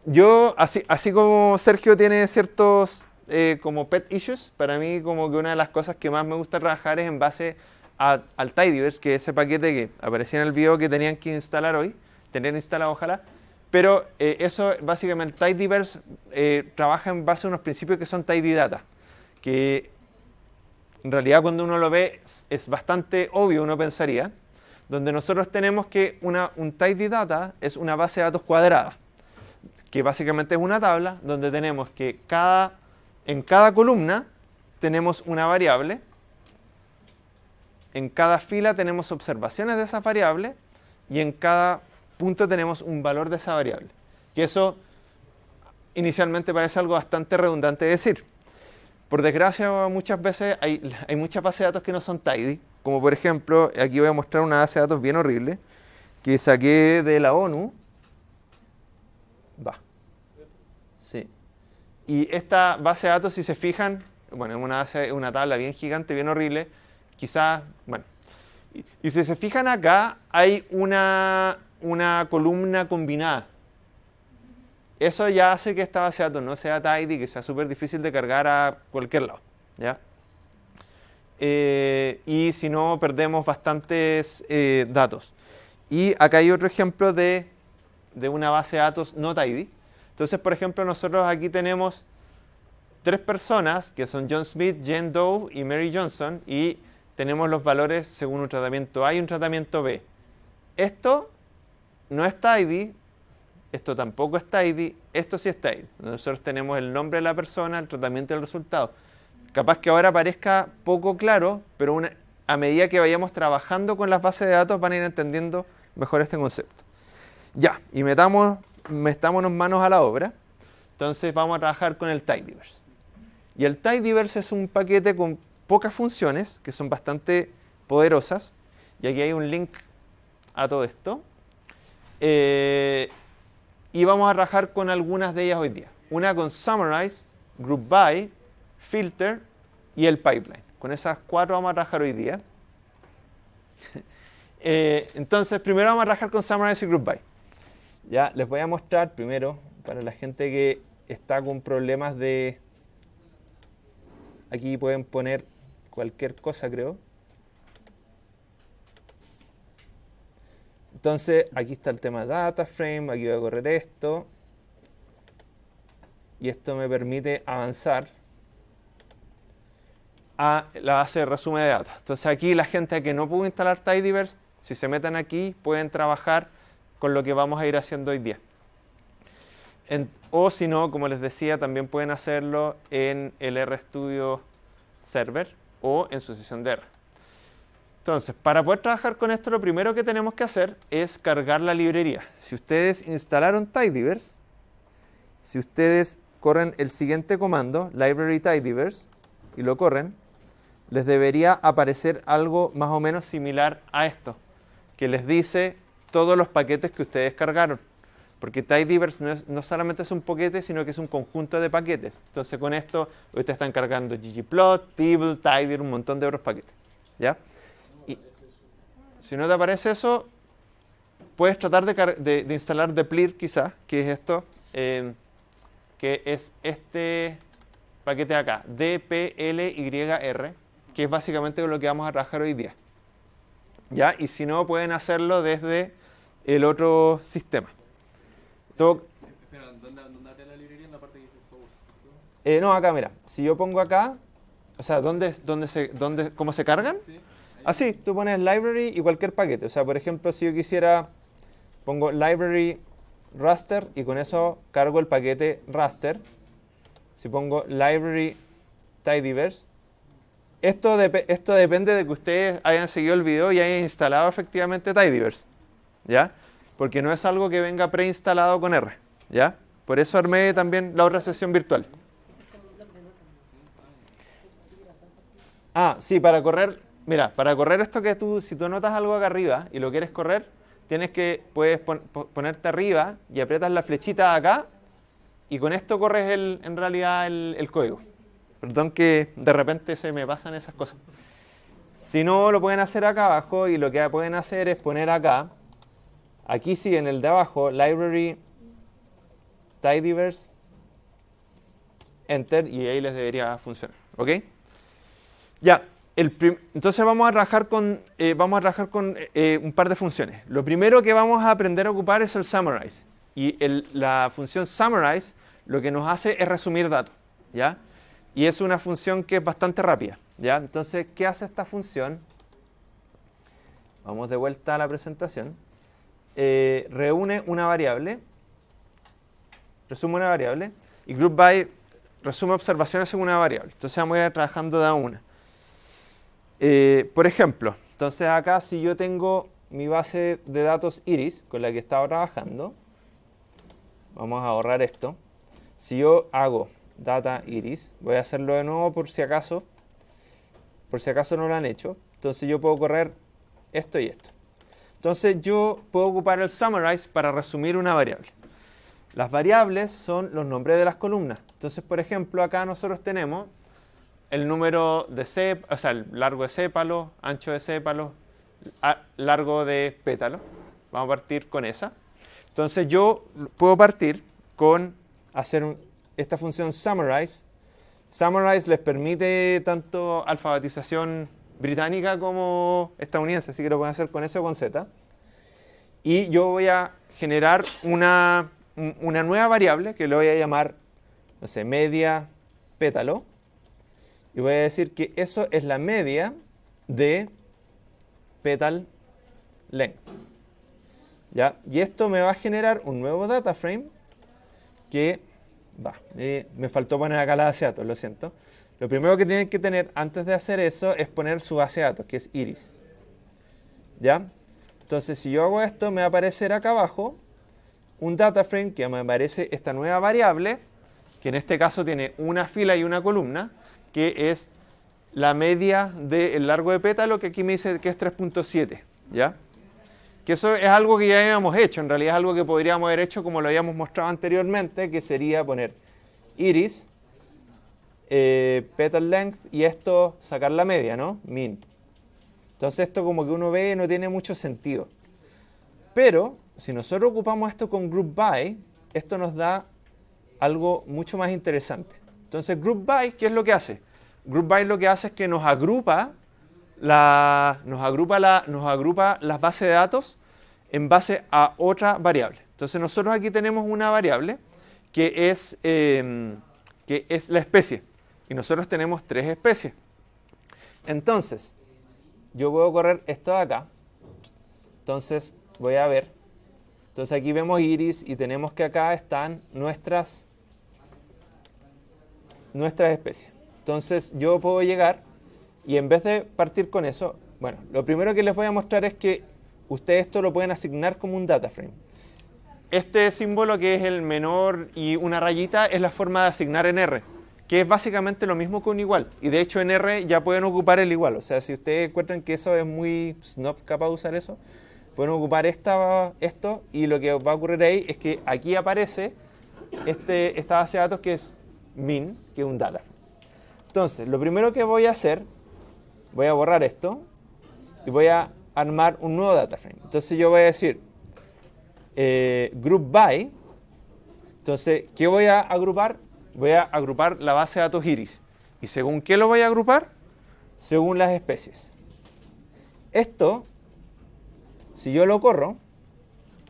A: Yo, así como Sergio tiene ciertos como pet issues, para mí como que una de las cosas que más me gusta trabajar es en base al Tidyverse, que es ese paquete que aparecía en el video que tenían que instalar hoy, tener instalado ojalá. Pero eso, básicamente, el Tidyverse trabaja en base a unos principios que son tidy data, que en realidad cuando uno lo ve es bastante obvio, uno pensaría, donde nosotros tenemos que un tidy data es una base de datos cuadrada, que básicamente es una tabla donde tenemos que en cada columna tenemos una variable, en cada fila tenemos observaciones de esa variable y en cada punto tenemos un valor de esa variable. Que eso inicialmente parece algo bastante redundante de decir. Por desgracia, muchas veces hay muchas bases de datos que no son tidy, como por ejemplo, aquí voy a mostrar una base de datos bien horrible que saqué de la ONU. Sí. Y esta base de datos, si se fijan, bueno, es una tabla bien gigante, bien horrible. Quizás, bueno. Y si se fijan acá, hay una columna combinada. Eso ya hace que esta base de datos no sea tidy, que sea súper difícil de cargar a cualquier lado, ¿ya? Y si no, perdemos bastantes datos. Y acá hay otro ejemplo de una base de datos no tidy. Entonces, por ejemplo, nosotros aquí tenemos 3 personas, que son John Smith, Jane Doe y Mary Johnson, y tenemos los valores según un tratamiento A y un tratamiento B. Esto no es tidy, esto tampoco es tidy, esto sí es tidy. Nosotros tenemos el nombre de la persona, el tratamiento y el resultado. Capaz que ahora parezca poco claro, pero a medida que vayamos trabajando con las bases de datos van a ir entendiendo mejor este concepto. Ya, y metámonos manos a la obra. Entonces vamos a trabajar con el tidyverse. Y el tidyverse es un paquete con pocas funciones, que son bastante poderosas. Y aquí hay un link a todo esto. Y vamos a trabajar con algunas de ellas hoy día. Una con summarize, group by, filter y el pipeline. Con esas 4 vamos a trabajar hoy día. Entonces, primero vamos a trabajar con summarize y group by. Ya les voy a mostrar primero, para la gente que está con problemas de... Aquí pueden poner cualquier cosa, creo. Entonces, aquí está el tema data frame, aquí voy a correr esto. Y esto me permite avanzar a la base de resumen de datos. Entonces aquí la gente que no pudo instalar tidyverse, si se meten aquí, pueden trabajar con lo que vamos a ir haciendo hoy día. O si no, como les decía, también pueden hacerlo en el RStudio Server o en su sesión de R. Entonces, para poder trabajar con esto, lo primero que tenemos que hacer es cargar la librería. Si ustedes instalaron tidyverse, si ustedes corren el siguiente comando, library tidyverse, y lo corren, les debería aparecer algo más o menos similar a esto, que les dice todos los paquetes que ustedes cargaron. Porque tidyverse no solamente es un paquete, sino que es un conjunto de paquetes. Entonces con esto, ustedes están cargando ggplot, tibble, tidyr, un montón de otros paquetes. ¿Ya? Y si no te aparece eso, puedes tratar de instalar dplyr quizás, que es esto, que es este paquete de acá, dplyr, que es básicamente lo que vamos a trabajar hoy día. ¿Ya? Y si no, pueden hacerlo desde el otro sistema.
B: Espera, ¿dónde abre la librería? En la parte que dice source.
A: No, acá, mira. Si yo pongo acá, o sea, ¿cómo se cargan?
B: Sí.
A: Así, tú pones library y cualquier paquete. O sea, por ejemplo, si yo quisiera, pongo library raster y con eso cargo el paquete raster. Si pongo library tidyverse, esto depende de que ustedes hayan seguido el video y hayan instalado efectivamente tidyverse, ¿ya? Porque no es algo que venga preinstalado con R, ¿ya? Por eso armé también la otra sesión virtual. Ah, sí, para correr, mira, para correr esto que si tú anotas algo acá arriba y lo quieres correr, puedes ponerte arriba y aprietas la flechita acá y con esto corres en realidad el código. Perdón que de repente se me pasan esas cosas. Si no, lo pueden hacer acá abajo y lo que pueden hacer es poner acá, aquí sí, en el de abajo, library tidyverse, enter, y ahí les debería funcionar. ¿Ok? Ya, entonces vamos a trabajar con un par de funciones. Lo primero que vamos a aprender a ocupar es el summarize. Y la función summarize lo que nos hace es resumir datos, ¿ya? Y es una función que es bastante rápida, ¿ya? Entonces, ¿qué hace esta función? Vamos de vuelta a la presentación. Reúne una variable, resume una variable, y group by resume observaciones en una variable. Entonces vamos a ir trabajando de a una. Por ejemplo, entonces acá si yo tengo mi base de datos Iris con la que estaba trabajando, vamos a borrar esto. Si yo hago data Iris, voy a hacerlo de nuevo por si acaso no lo han hecho. Entonces yo puedo correr esto y esto. Entonces yo puedo ocupar el summarize para resumir una variable. Las variables son los nombres de las columnas. Entonces, por ejemplo, acá nosotros tenemos el número de o sea, el largo de sépalo, ancho de sépalo, largo de pétalo. Vamos a partir con esa. Entonces yo puedo partir con hacer esta función summarize. Summarize les permite tanto alfabetización británica como estadounidense, así que lo pueden hacer con S o con Z. Y yo voy a generar una nueva variable que le voy a llamar, no sé, media pétalo. Y voy a decir que eso es la media de petal length. ¿Ya? Y esto me va a generar un nuevo data frame que me faltó poner acá la de Seattle, lo siento. lo primero que tienen que tener antes de hacer eso es poner su base de datos, que es iris. ¿Ya? Entonces, si yo hago esto, me va a aparecer acá abajo un data frame que me aparece esta nueva variable, que en este caso tiene una fila y una columna, que es la media del largo de pétalo, que aquí me dice que es 3.7, ¿ya? Que eso es algo que ya habíamos hecho, en realidad es algo que podríamos haber hecho como lo habíamos mostrado anteriormente, que sería poner iris, petal length, y esto sacar la media, ¿no? Min. Entonces esto como que uno ve no tiene mucho sentido. Pero si nosotros ocupamos esto con group by, esto nos da algo mucho más interesante. Entonces group by, ¿qué es lo que hace? Group by lo que hace es que nos agrupa las bases de datos en base a otra variable. Entonces nosotros aquí tenemos una variable que es la especie. Y nosotros tenemos 3 especies. Entonces, yo puedo correr esto de acá. Entonces, voy a ver. Entonces aquí vemos iris y tenemos que acá están nuestras especies. Entonces, yo puedo llegar y en vez de partir con eso, bueno, lo primero que les voy a mostrar es que ustedes esto lo pueden asignar como un data frame. Este símbolo que es el menor y una rayita es la forma de asignar en R, que es básicamente lo mismo que un igual. Y de hecho en R ya pueden ocupar el igual. O sea, si ustedes encuentran que eso es muy no capaz de usar eso, pueden ocupar esto y lo que va a ocurrir ahí es que aquí aparece esta base de datos que es min, que es un data. Entonces, lo primero que voy a hacer, voy a borrar esto y voy a armar un nuevo data frame. Entonces yo voy a decir group by. Entonces, ¿qué voy a agrupar? Voy a agrupar la base de datos iris. ¿Y según qué lo voy a agrupar? Según las especies. Esto, si yo lo corro,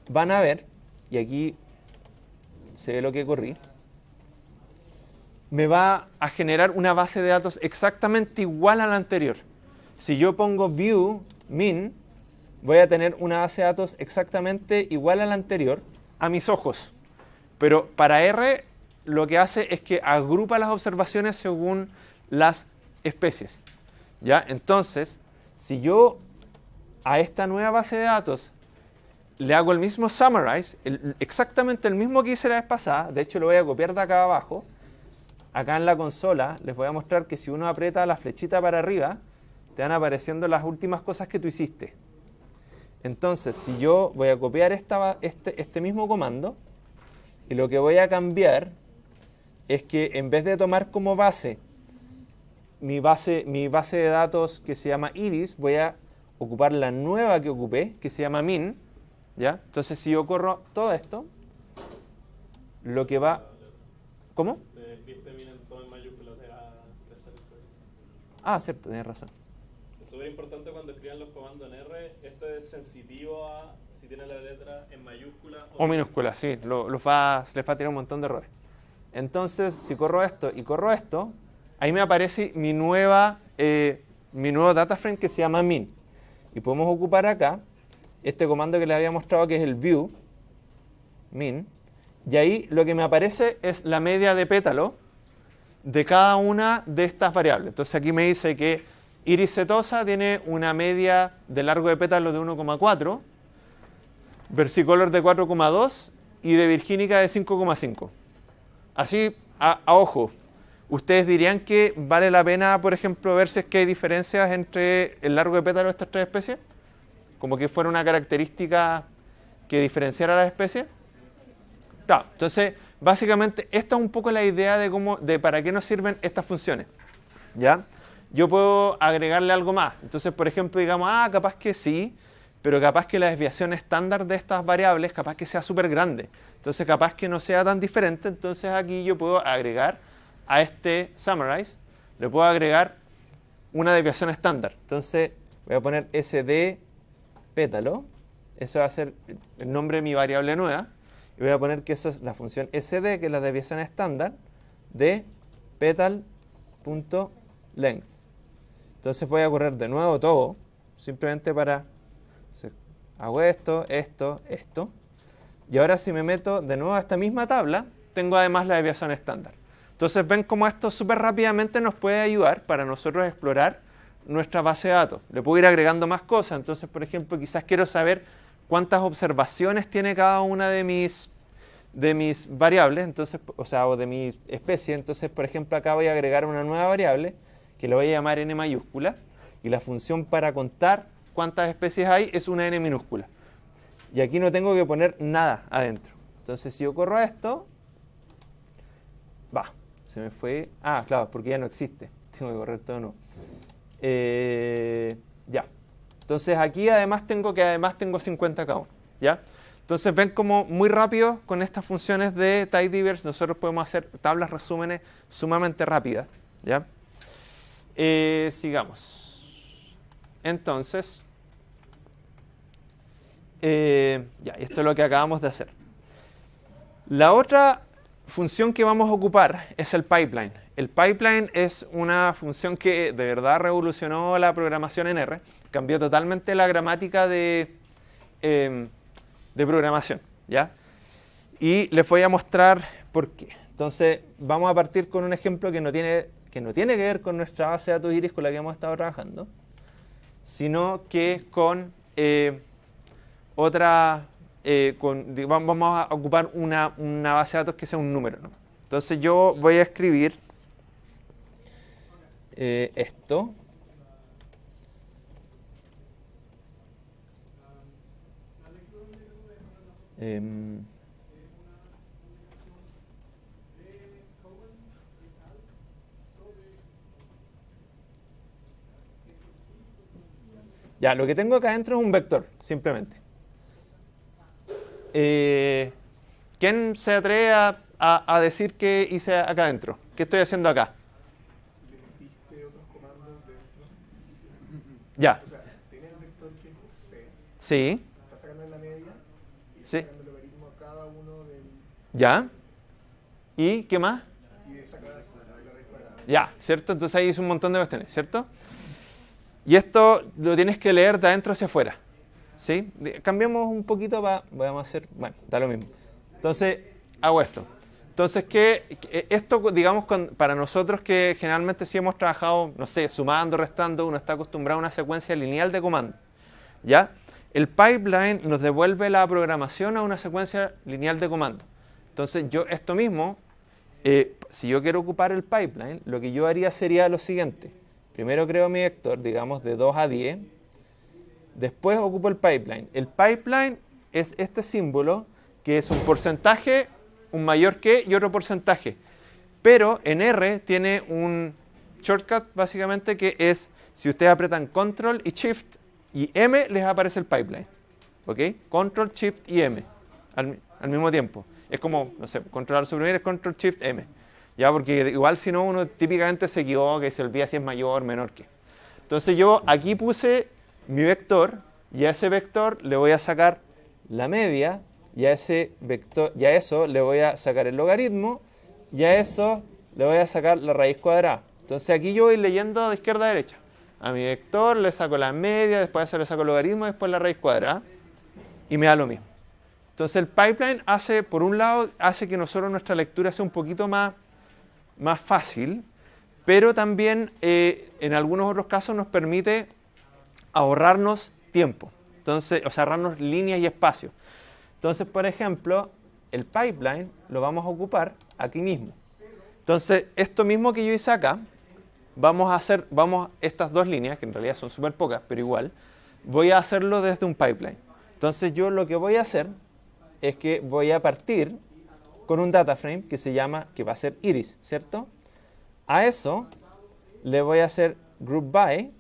A: van a ver, y aquí se ve lo que corrí, me va a generar una base de datos exactamente igual a la anterior. Si yo pongo view min, voy a tener una base de datos exactamente igual a la anterior a mis ojos. Pero para R lo que hace es que agrupa las observaciones según las especies. ¿Ya? Entonces, si yo a esta nueva base de datos le hago el mismo summarize, exactamente el mismo que hice la vez pasada, de hecho lo voy a copiar de acá abajo, acá en la consola les voy a mostrar que si uno aprieta la flechita para arriba, te van apareciendo las últimas cosas que tú hiciste. Entonces, si yo voy a copiar este mismo comando, y lo que voy a cambiar es que en vez de tomar como base mi base de datos que se llama iris, voy a ocupar la nueva que ocupé, que se llama min, ¿ya? Entonces, si yo corro todo esto, lo que va... ¿Cómo? Ah, cierto, tienes razón.
B: Es súper importante cuando escriban los comandos en R, esto es sensitivo a si tiene la letra en mayúscula
A: o minúscula, sí, les va a tirar un montón de errores. Entonces, si corro esto y corro esto, ahí me aparece mi nuevo data frame que se llama min. Y podemos ocupar acá este comando que les había mostrado que es el view min. Y ahí lo que me aparece es la media de pétalo de cada una de estas variables. Entonces aquí me dice que iris setosa tiene una media de largo de pétalo de 1,4, versicolor de 4,2 y de virgínica de 5,5. Así, a ojo, ¿ustedes dirían que vale la pena, por ejemplo, ver si es que hay diferencias entre el largo de pétalo de estas 3 especies? Como que fuera una característica que diferenciara las especies. Claro, entonces, básicamente, esta es un poco la idea de para qué nos sirven estas funciones. ¿Ya? Yo puedo agregarle algo más. Entonces, por ejemplo, digamos, capaz que sí, pero capaz que la desviación estándar de estas variables, capaz que sea súper grande. Entonces, capaz que no sea tan diferente. Entonces, aquí yo puedo agregar a este summarize, le puedo agregar una desviación estándar. Entonces, voy a poner sd pétalo. Ese va a ser el nombre de mi variable nueva. Y voy a poner que eso es la función sd, que es la desviación estándar de petal.length. Entonces voy a correr de nuevo todo, simplemente para... Hago esto. Y ahora si me meto de nuevo a esta misma tabla, tengo además la desviación estándar. Entonces ven cómo esto súper rápidamente nos puede ayudar para nosotros explorar nuestra base de datos. Le puedo ir agregando más cosas. Entonces, por ejemplo, quizás quiero saber cuántas observaciones tiene cada una de mis variables, entonces, o de mi especie. Entonces, por ejemplo, acá voy a agregar una nueva variable que le voy a llamar n mayúscula. Y la función para contar cuántas especies hay es una n minúscula. Y aquí no tengo que poner nada adentro. Entonces, si yo corro a esto, se me fue. Ah, claro, porque ya no existe. Tengo que correr todo de nuevo. Ya. Entonces, aquí además tengo 50 cada uno. ¿Ya? Entonces, ven como muy rápido con estas funciones de tidyverse nosotros podemos hacer tablas resúmenes sumamente rápidas. ¿Ya? Sigamos. Entonces, ya, esto es lo que acabamos de hacer. La otra función que vamos a ocupar es el pipeline. El pipeline es una función que de verdad revolucionó la programación en R. Cambió totalmente la gramática de programación, ¿ya? Y les voy a mostrar por qué. Entonces, vamos a partir con un ejemplo que no tiene que ver con nuestra base de datos Iris con la que hemos estado trabajando, sino que con vamos a ocupar una base de datos que sea un número, ¿no? Entonces yo voy a escribir esto. Ya, lo que tengo acá adentro es un vector, simplemente. ¿Quién se atreve a decir qué hice acá adentro? ¿Qué estoy haciendo acá?
C: Le metiste otros comandos dentro.
A: Ya.
C: O sea, tienes el vector que es C.
A: Sí.
C: Está sacando en la media y
A: Sí.
C: sacando el logaritmo a cada uno del.
A: Ya. ¿Y qué más?
C: Y de sacar la raíz cuadrada.
A: Ya, ¿cierto? Entonces ahí hice un montón de cuestiones, ¿cierto? Y esto lo tienes que leer de adentro hacia afuera. ¿Sí? Cambiamos un poquito vamos a hacer, bueno, da lo mismo. Entonces, hago esto. Entonces, esto, digamos, para nosotros que generalmente sí hemos trabajado, no sé, sumando, restando, uno está acostumbrado a una secuencia lineal de comandos. ¿Ya? El pipeline nos devuelve la programación a una secuencia lineal de comandos. Entonces, esto mismo, si yo quiero ocupar el pipeline, lo que yo haría sería lo siguiente. Primero creo mi vector, digamos, de 2 a 10. Después ocupo el pipeline. El pipeline es este símbolo que es un porcentaje, un mayor que y otro porcentaje. Pero en R tiene un shortcut básicamente que es, si ustedes apretan Control y Shift y M, les aparece el pipeline. ¿Ok? Control, Shift y M al mismo tiempo. Es como, no sé, controlar suprimir es Control, Shift, M. Ya, porque igual si no uno típicamente se equivoca y se olvida si es mayor o menor que. Entonces yo aquí puse mi vector y a ese vector le voy a sacar la media y a ese vector, y a eso le voy a sacar el logaritmo y a eso le voy a sacar la raíz cuadrada. Entonces aquí yo voy leyendo de izquierda a derecha. A mi vector le saco la media, después a eso le saco el logaritmo, después la raíz cuadrada y me da lo mismo. Entonces el pipeline por un lado, hace que nosotros nuestra lectura sea un poquito más fácil, pero también en algunos otros casos nos permite ahorrarnos tiempo, entonces, o sea, ahorrarnos líneas y espacio. Entonces, por ejemplo, el pipeline lo vamos a ocupar aquí mismo. Entonces, esto mismo que yo hice acá, estas dos líneas, que en realidad son súper pocas, pero igual, voy a hacerlo desde un pipeline. Entonces, yo lo que voy a hacer es que voy a partir con un data frame que va a ser Iris, ¿cierto? A eso le voy a hacer group by.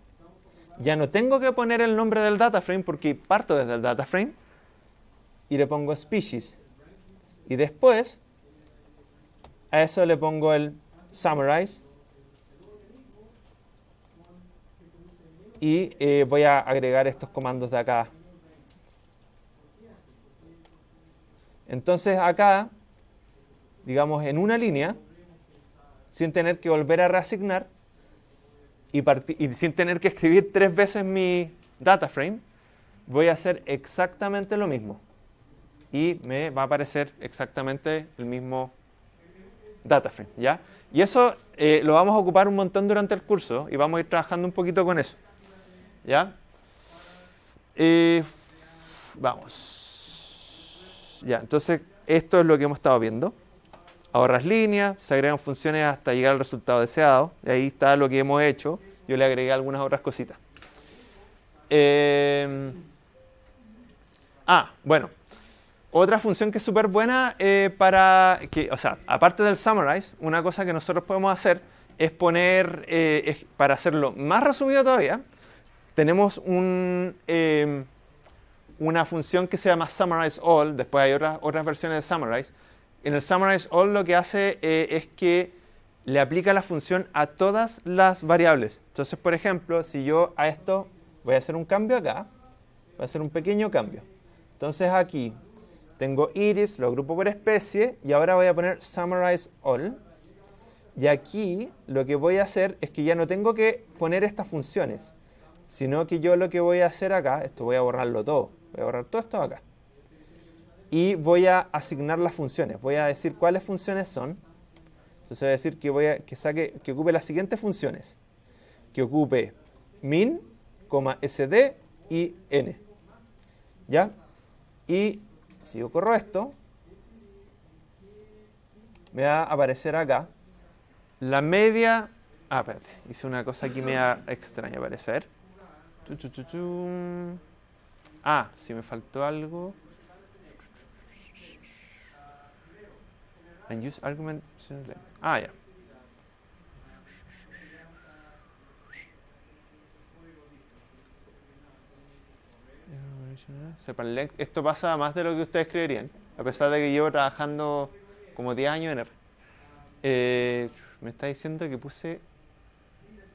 A: Ya no tengo que poner el nombre del data frame porque parto desde el data frame y le pongo species. Y después a eso le pongo el summarize y voy a agregar estos comandos de acá. Entonces acá, digamos en una línea, sin tener que volver a reasignar y sin tener que escribir 3 veces mi data frame, voy a hacer exactamente lo mismo. Y me va a aparecer exactamente el mismo data frame, ¿ya? Y eso lo vamos a ocupar un montón durante el curso y vamos a ir trabajando un poquito con eso, ¿ya? Vamos. Ya, entonces esto es lo que hemos estado viendo. Ahorras líneas, se agregan funciones hasta llegar al resultado deseado. Y ahí está lo que hemos hecho. Yo le agregué algunas otras cositas. Bueno. Otra función que es súper buena aparte del summarize, una cosa que nosotros podemos hacer es poner, para hacerlo más resumido todavía, tenemos una función que se llama summarize all. Después hay otras versiones de summarize. En el summarize all lo que hace es que le aplica la función a todas las variables. Entonces, por ejemplo, si yo a esto voy a hacer un cambio acá, voy a hacer un pequeño cambio. Entonces aquí tengo iris, lo agrupo por especie y ahora voy a poner summarize all. Y aquí lo que voy a hacer es que ya no tengo que poner estas funciones, sino que yo lo que voy a hacer acá, esto voy a borrarlo todo, voy a borrar todo esto acá. Y voy a asignar las funciones, voy a decir cuáles funciones son. Entonces voy a decir que ocupe las siguientes funciones. Que ocupe min, sd y n. ¿Ya? Y si yo corro esto, me va a aparecer acá la media. Espérate, hice una cosa aquí media extraña, parece. A ver. Si me faltó algo. And use argument. Ya. Esto pasa más de lo que ustedes creerían, a pesar de que llevo trabajando como 10 años en R. Me está diciendo que puse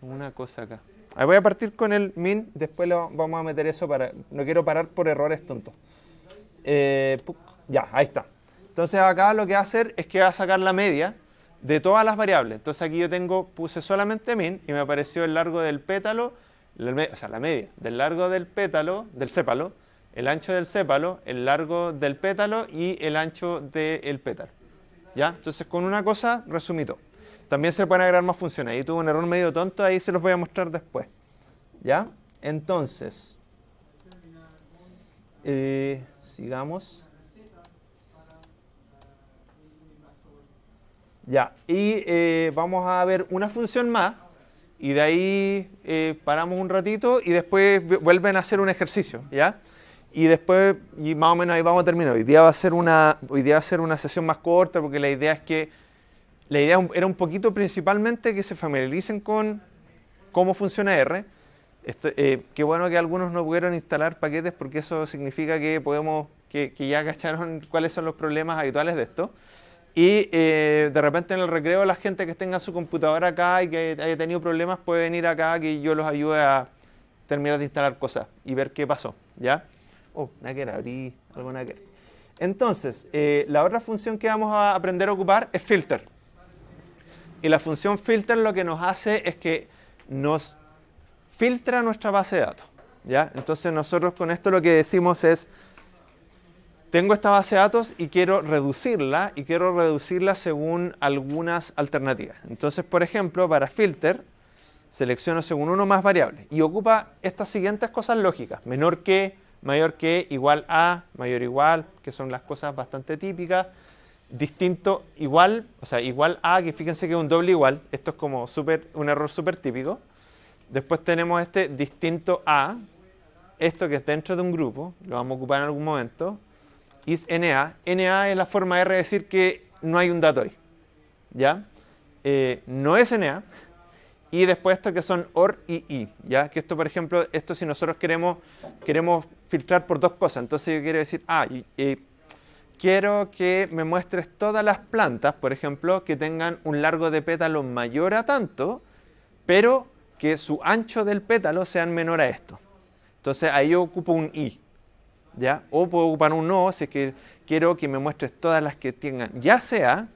A: una cosa acá. Ahí voy a partir con el min, después vamos a meter eso no quiero parar por errores tontos. Ya, ahí está. Entonces acá lo que va a hacer es que va a sacar la media de todas las variables. Entonces aquí puse solamente min y me apareció el largo del pétalo, la media del largo del pétalo, del sépalo, el ancho del sépalo, el largo del pétalo y el ancho del pétalo. ¿Ya? Entonces con una cosa resumí todo. También se pueden agregar más funciones. Ahí tuve un error medio tonto, ahí se los voy a mostrar después. ¿Ya? Entonces, sigamos. Ya, y vamos a ver una función más. Y de ahí paramos un ratito y después vuelven a hacer un ejercicio, ¿ya? Y después, y más o menos ahí vamos a terminar. Hoy día va a ser una sesión más corta porque la idea era un poquito principalmente que se familiaricen con cómo funciona R. Qué bueno que algunos no pudieron instalar paquetes porque eso significa que ya cacharon cuáles son los problemas habituales de esto. Y de repente en el recreo la gente que tenga su computadora acá y que haya tenido problemas puede venir acá que yo los ayude a terminar de instalar cosas y ver qué pasó, ¿ya? Abrí algo naquera. Entonces, la otra función que vamos a aprender a ocupar es filter. Y la función filter lo que nos hace es que nos filtra nuestra base de datos, ¿ya? Entonces nosotros con esto lo que decimos es, tengo esta base de datos y quiero reducirla según algunas alternativas. Entonces, por ejemplo, para filter, selecciono según uno más variables y ocupa estas siguientes cosas lógicas. Menor que, mayor que, igual a, mayor igual, que son las cosas bastante típicas. Distinto, igual, o sea, igual a, que fíjense que es un doble igual. Esto es como un error súper típico. Después tenemos este distinto a, esto que es dentro de un grupo, lo vamos a ocupar en algún momento. Is NA. NA es la forma R de decir que no hay un dato ahí, ¿ya? No es NA. Y después esto que son OR y I, ¿ya? Que esto, por ejemplo, si nosotros queremos filtrar por dos cosas. Entonces yo quiero decir, quiero que me muestres todas las plantas, por ejemplo, que tengan un largo de pétalo mayor a tanto, pero que su ancho del pétalo sea menor a esto. Entonces ahí yo ocupo un I, ¿ya? O puedo ocupar un no si es que quiero que me muestres todas las que tengan, ya sea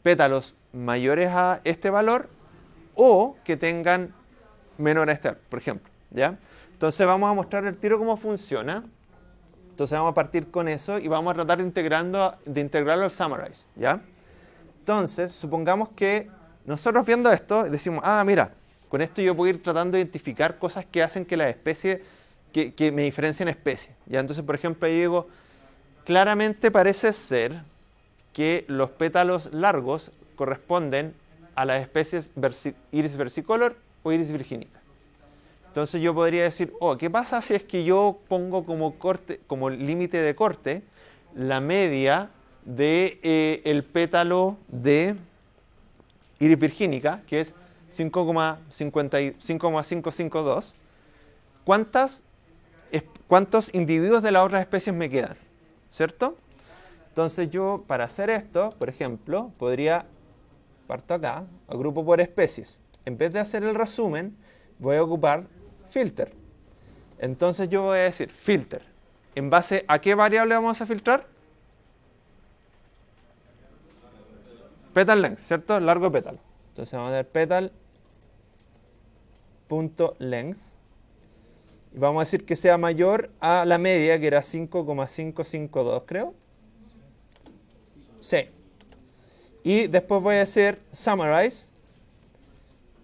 A: pétalos mayores a este valor o que tengan menor a este valor, por ejemplo, ¿ya? Entonces vamos a mostrar el tiro cómo funciona. Entonces vamos a partir con eso y vamos a tratar de integrarlo al summarize, ¿ya? Entonces, supongamos que nosotros viendo esto decimos, ah, mira, con esto yo puedo ir tratando de identificar cosas que hacen que las especies, que me diferencien especies. ¿Ya? Entonces, por ejemplo, ahí digo, claramente parece ser que los pétalos largos corresponden a las especies Iris versicolor o Iris virginica. Entonces yo podría decir, oh, ¿qué pasa si es que yo pongo como límite de corte la media de el pétalo de Iris virginica, que es 5,552? ¿Cuántos individuos de las otras especies me quedan? ¿Cierto? Entonces yo, para hacer esto, por ejemplo, parto acá, agrupo por especies. En vez de hacer el resumen, voy a ocupar filter. Entonces yo voy a decir filter. ¿En base a qué variable vamos a filtrar? Petal length, ¿cierto? Largo pétalo. Entonces vamos a dar petal.length. Y vamos a decir que sea mayor a la media, que era 5,552, creo. Sí. Y después voy a hacer summarize.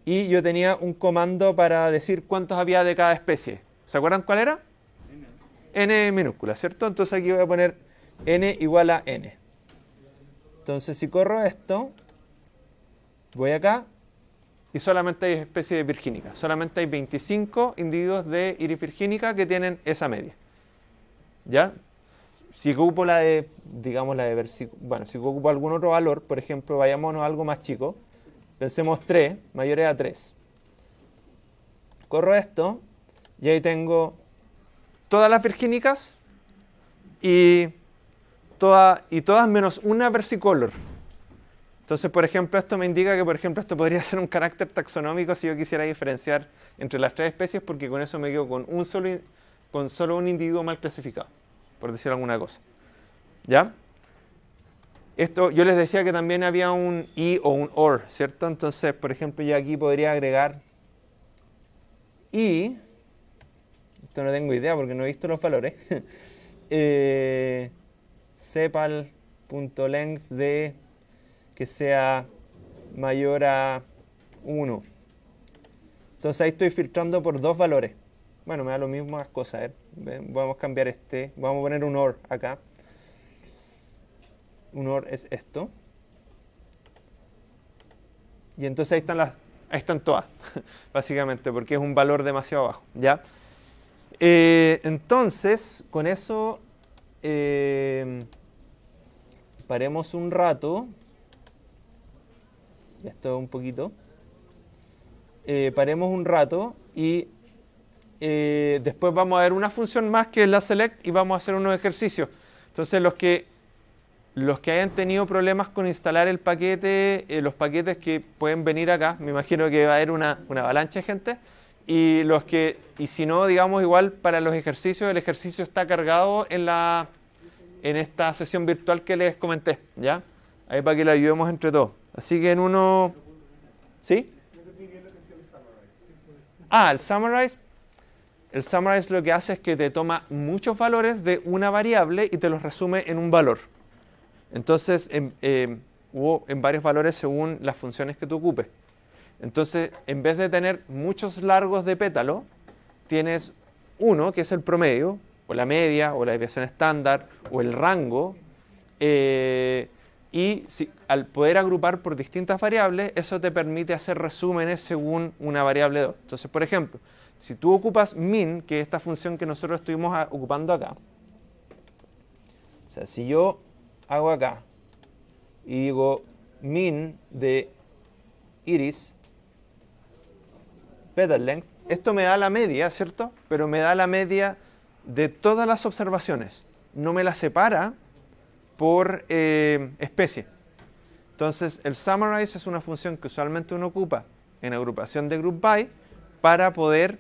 A: Y yo tenía un comando para decir cuántos había de cada especie. ¿Se acuerdan cuál era? N minúscula, ¿cierto? Entonces aquí voy a poner n igual a n. Entonces si corro esto, voy acá y solamente hay especies virgínicas. Solamente hay 25 individuos de Iris virgínica que tienen esa media. ¿Ya? Si ocupo la de, digamos, si ocupo algún otro valor, por ejemplo, vayámonos a algo más chico. Pensemos 3, mayores a 3. Corro esto y ahí tengo todas las virgínicas y todas menos una versicolor. Entonces, por ejemplo, esto me indica que, por ejemplo, esto podría ser un carácter taxonómico si yo quisiera diferenciar entre las tres especies, porque con eso me quedo con solo un individuo mal clasificado, por decir alguna cosa. ¿Ya? Esto, yo les decía que también había un I o un OR, ¿cierto? Entonces, por ejemplo, yo aquí podría agregar I. Esto no tengo idea porque no he visto los valores. Sepal.length de que sea mayor a 1. Entonces ahí estoy filtrando por dos valores. Bueno, me da lo mismo las cosas. Vamos a cambiar vamos a poner un OR acá. Un OR es esto. Y entonces ahí están todas, básicamente, porque es un valor demasiado bajo. ¿Ya? Entonces, con eso, paremos un rato. Esto un poquito. Paremos un rato y después vamos a ver una función más que es la select y vamos a hacer unos ejercicios. Entonces, los que hayan tenido problemas con instalar el paquete, los paquetes que pueden venir acá, me imagino que va a haber una avalancha de gente, y si no, digamos, igual para los ejercicios, el ejercicio está cargado en esta sesión virtual que les comenté, ¿ya? Ahí para que le ayudemos entre todos. Así que en uno... ¿Sí? El summarize. El summarize lo que hace es que te toma muchos valores de una variable y te los resume en un valor. Entonces, hubo en varios valores según las funciones que tú ocupes. Entonces, en vez de tener muchos largos de pétalo, tienes uno, que es el promedio, o la media, o la desviación estándar, o el rango. Al poder agrupar por distintas variables, eso te permite hacer resúmenes según una variable 2. Entonces, por ejemplo, si tú ocupas min, que es esta función que nosotros estuvimos ocupando acá, o sea, si yo hago acá y digo min de iris petal length, esto me da la media, ¿cierto? Pero me da la media de todas las observaciones. No me la separa por especie. Entonces, el summarize es una función que usualmente uno ocupa en agrupación de group by para poder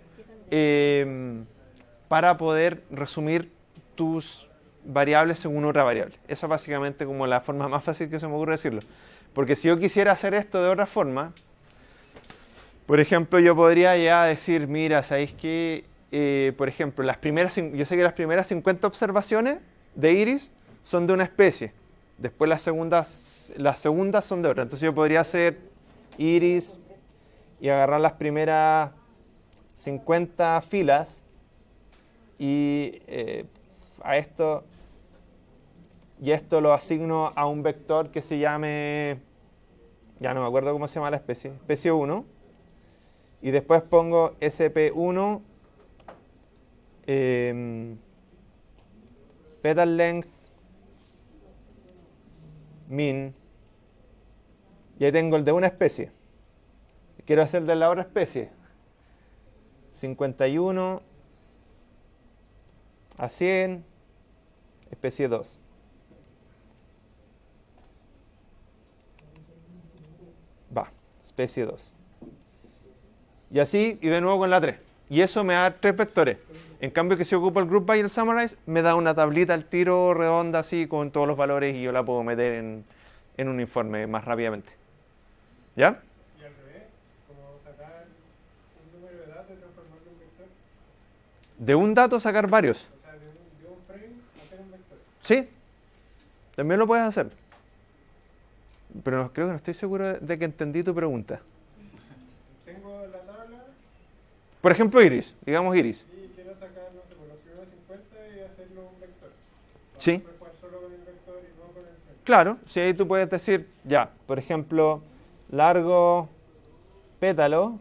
A: resumir tus variables según otra variable. Esa es básicamente como la forma más fácil que se me ocurre decirlo. Porque si yo quisiera hacer esto de otra forma, por ejemplo, yo podría ya decir, mira, ¿sabéis qué? Por ejemplo, yo sé que las primeras 50 observaciones de iris son de una especie. Después las segundas son de otra. Entonces yo podría hacer iris y agarrar las primeras 50 filas y a esto lo asigno a un vector que se llame, ya no me acuerdo cómo se llama la especie 1, y después pongo sp1 petal length min, y ahí tengo el de una especie. Quiero hacer el de la otra especie. 51 a 100, especie 2. Va, especie 2. Y así, y de nuevo con la 3. Y eso me da 3 vectores. En cambio que si ocupo el group by y el summarize, me da una tablita al tiro redonda así con todos los valores y yo la puedo meter en un informe más rápidamente. ¿Ya?
C: Y al revés, como sacar un número de datos y transformarlo en un vector.
A: De un dato sacar varios.
C: O sea, de un frame hacer un vector.
A: Sí, también lo puedes hacer. Pero creo que no estoy seguro de que entendí tu pregunta.
C: Tengo la tabla
A: Por ejemplo, iris. Digamos iris.
C: y quiero sacar, no sé, por los primeros 50 y hacerlo un vector.
A: Sí.
C: Para jugar solo con el vector y no con el frame.
A: Claro, si ahí tú puedes decir, ya, por ejemplo, largo pétalo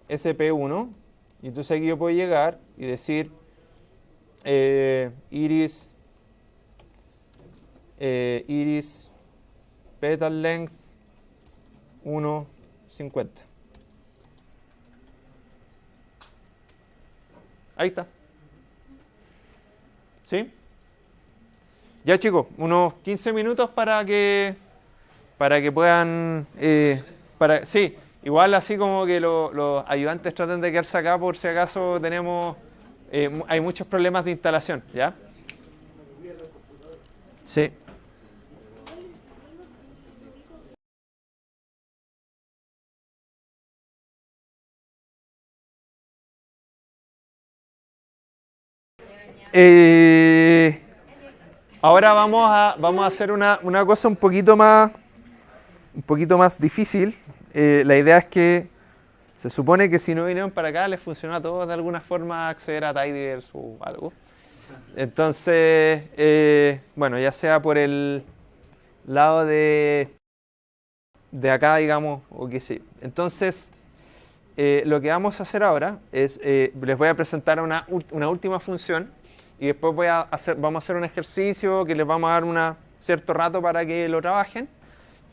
A: sp1, y entonces aquí yo puedo llegar y decir iris petal length 1.50. Ahí está. ¿Sí? Ya chicos, unos 15 minutos para que puedan... sí, igual así como que los ayudantes traten de quedarse acá por si acaso tenemos... hay muchos problemas de instalación, ¿ya? Sí. Ahora vamos a hacer una cosa un poquito más difícil. La idea es que se supone que si no vinieron para acá les funciona a todos de alguna forma acceder a Tidyverse o algo. Entonces, bueno, ya sea por el lado de acá, digamos, o qué sé. Entonces, lo que vamos a hacer ahora es, les voy a presentar una última función y después vamos a hacer un ejercicio que les vamos a dar un cierto rato para que lo trabajen.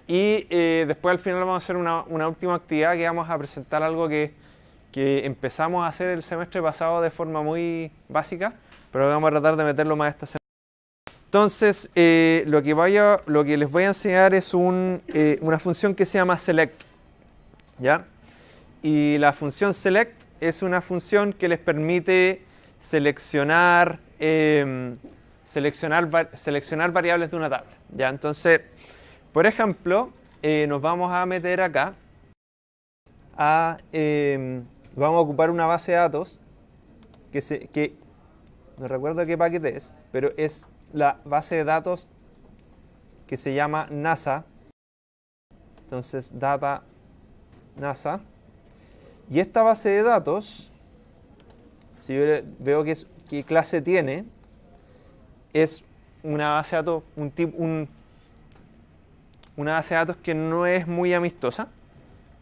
A: Y después al final vamos a hacer una última actividad que vamos a presentar algo que empezamos a hacer el semestre pasado de forma muy básica, pero vamos a tratar de meterlo más esta semana. Entonces, lo que les voy a enseñar es una función que se llama select, ¿ya? Y la función select es una función que les permite seleccionar variables de una tabla, ¿ya? Entonces, por ejemplo, nos vamos a meter acá vamos a ocupar una base de datos que no recuerdo qué paquete es, pero es la base de datos que se llama NASA. Entonces, data NASA. Y esta base de datos, si yo veo qué clase tiene, es una base de datos, una base de datos que no es muy amistosa,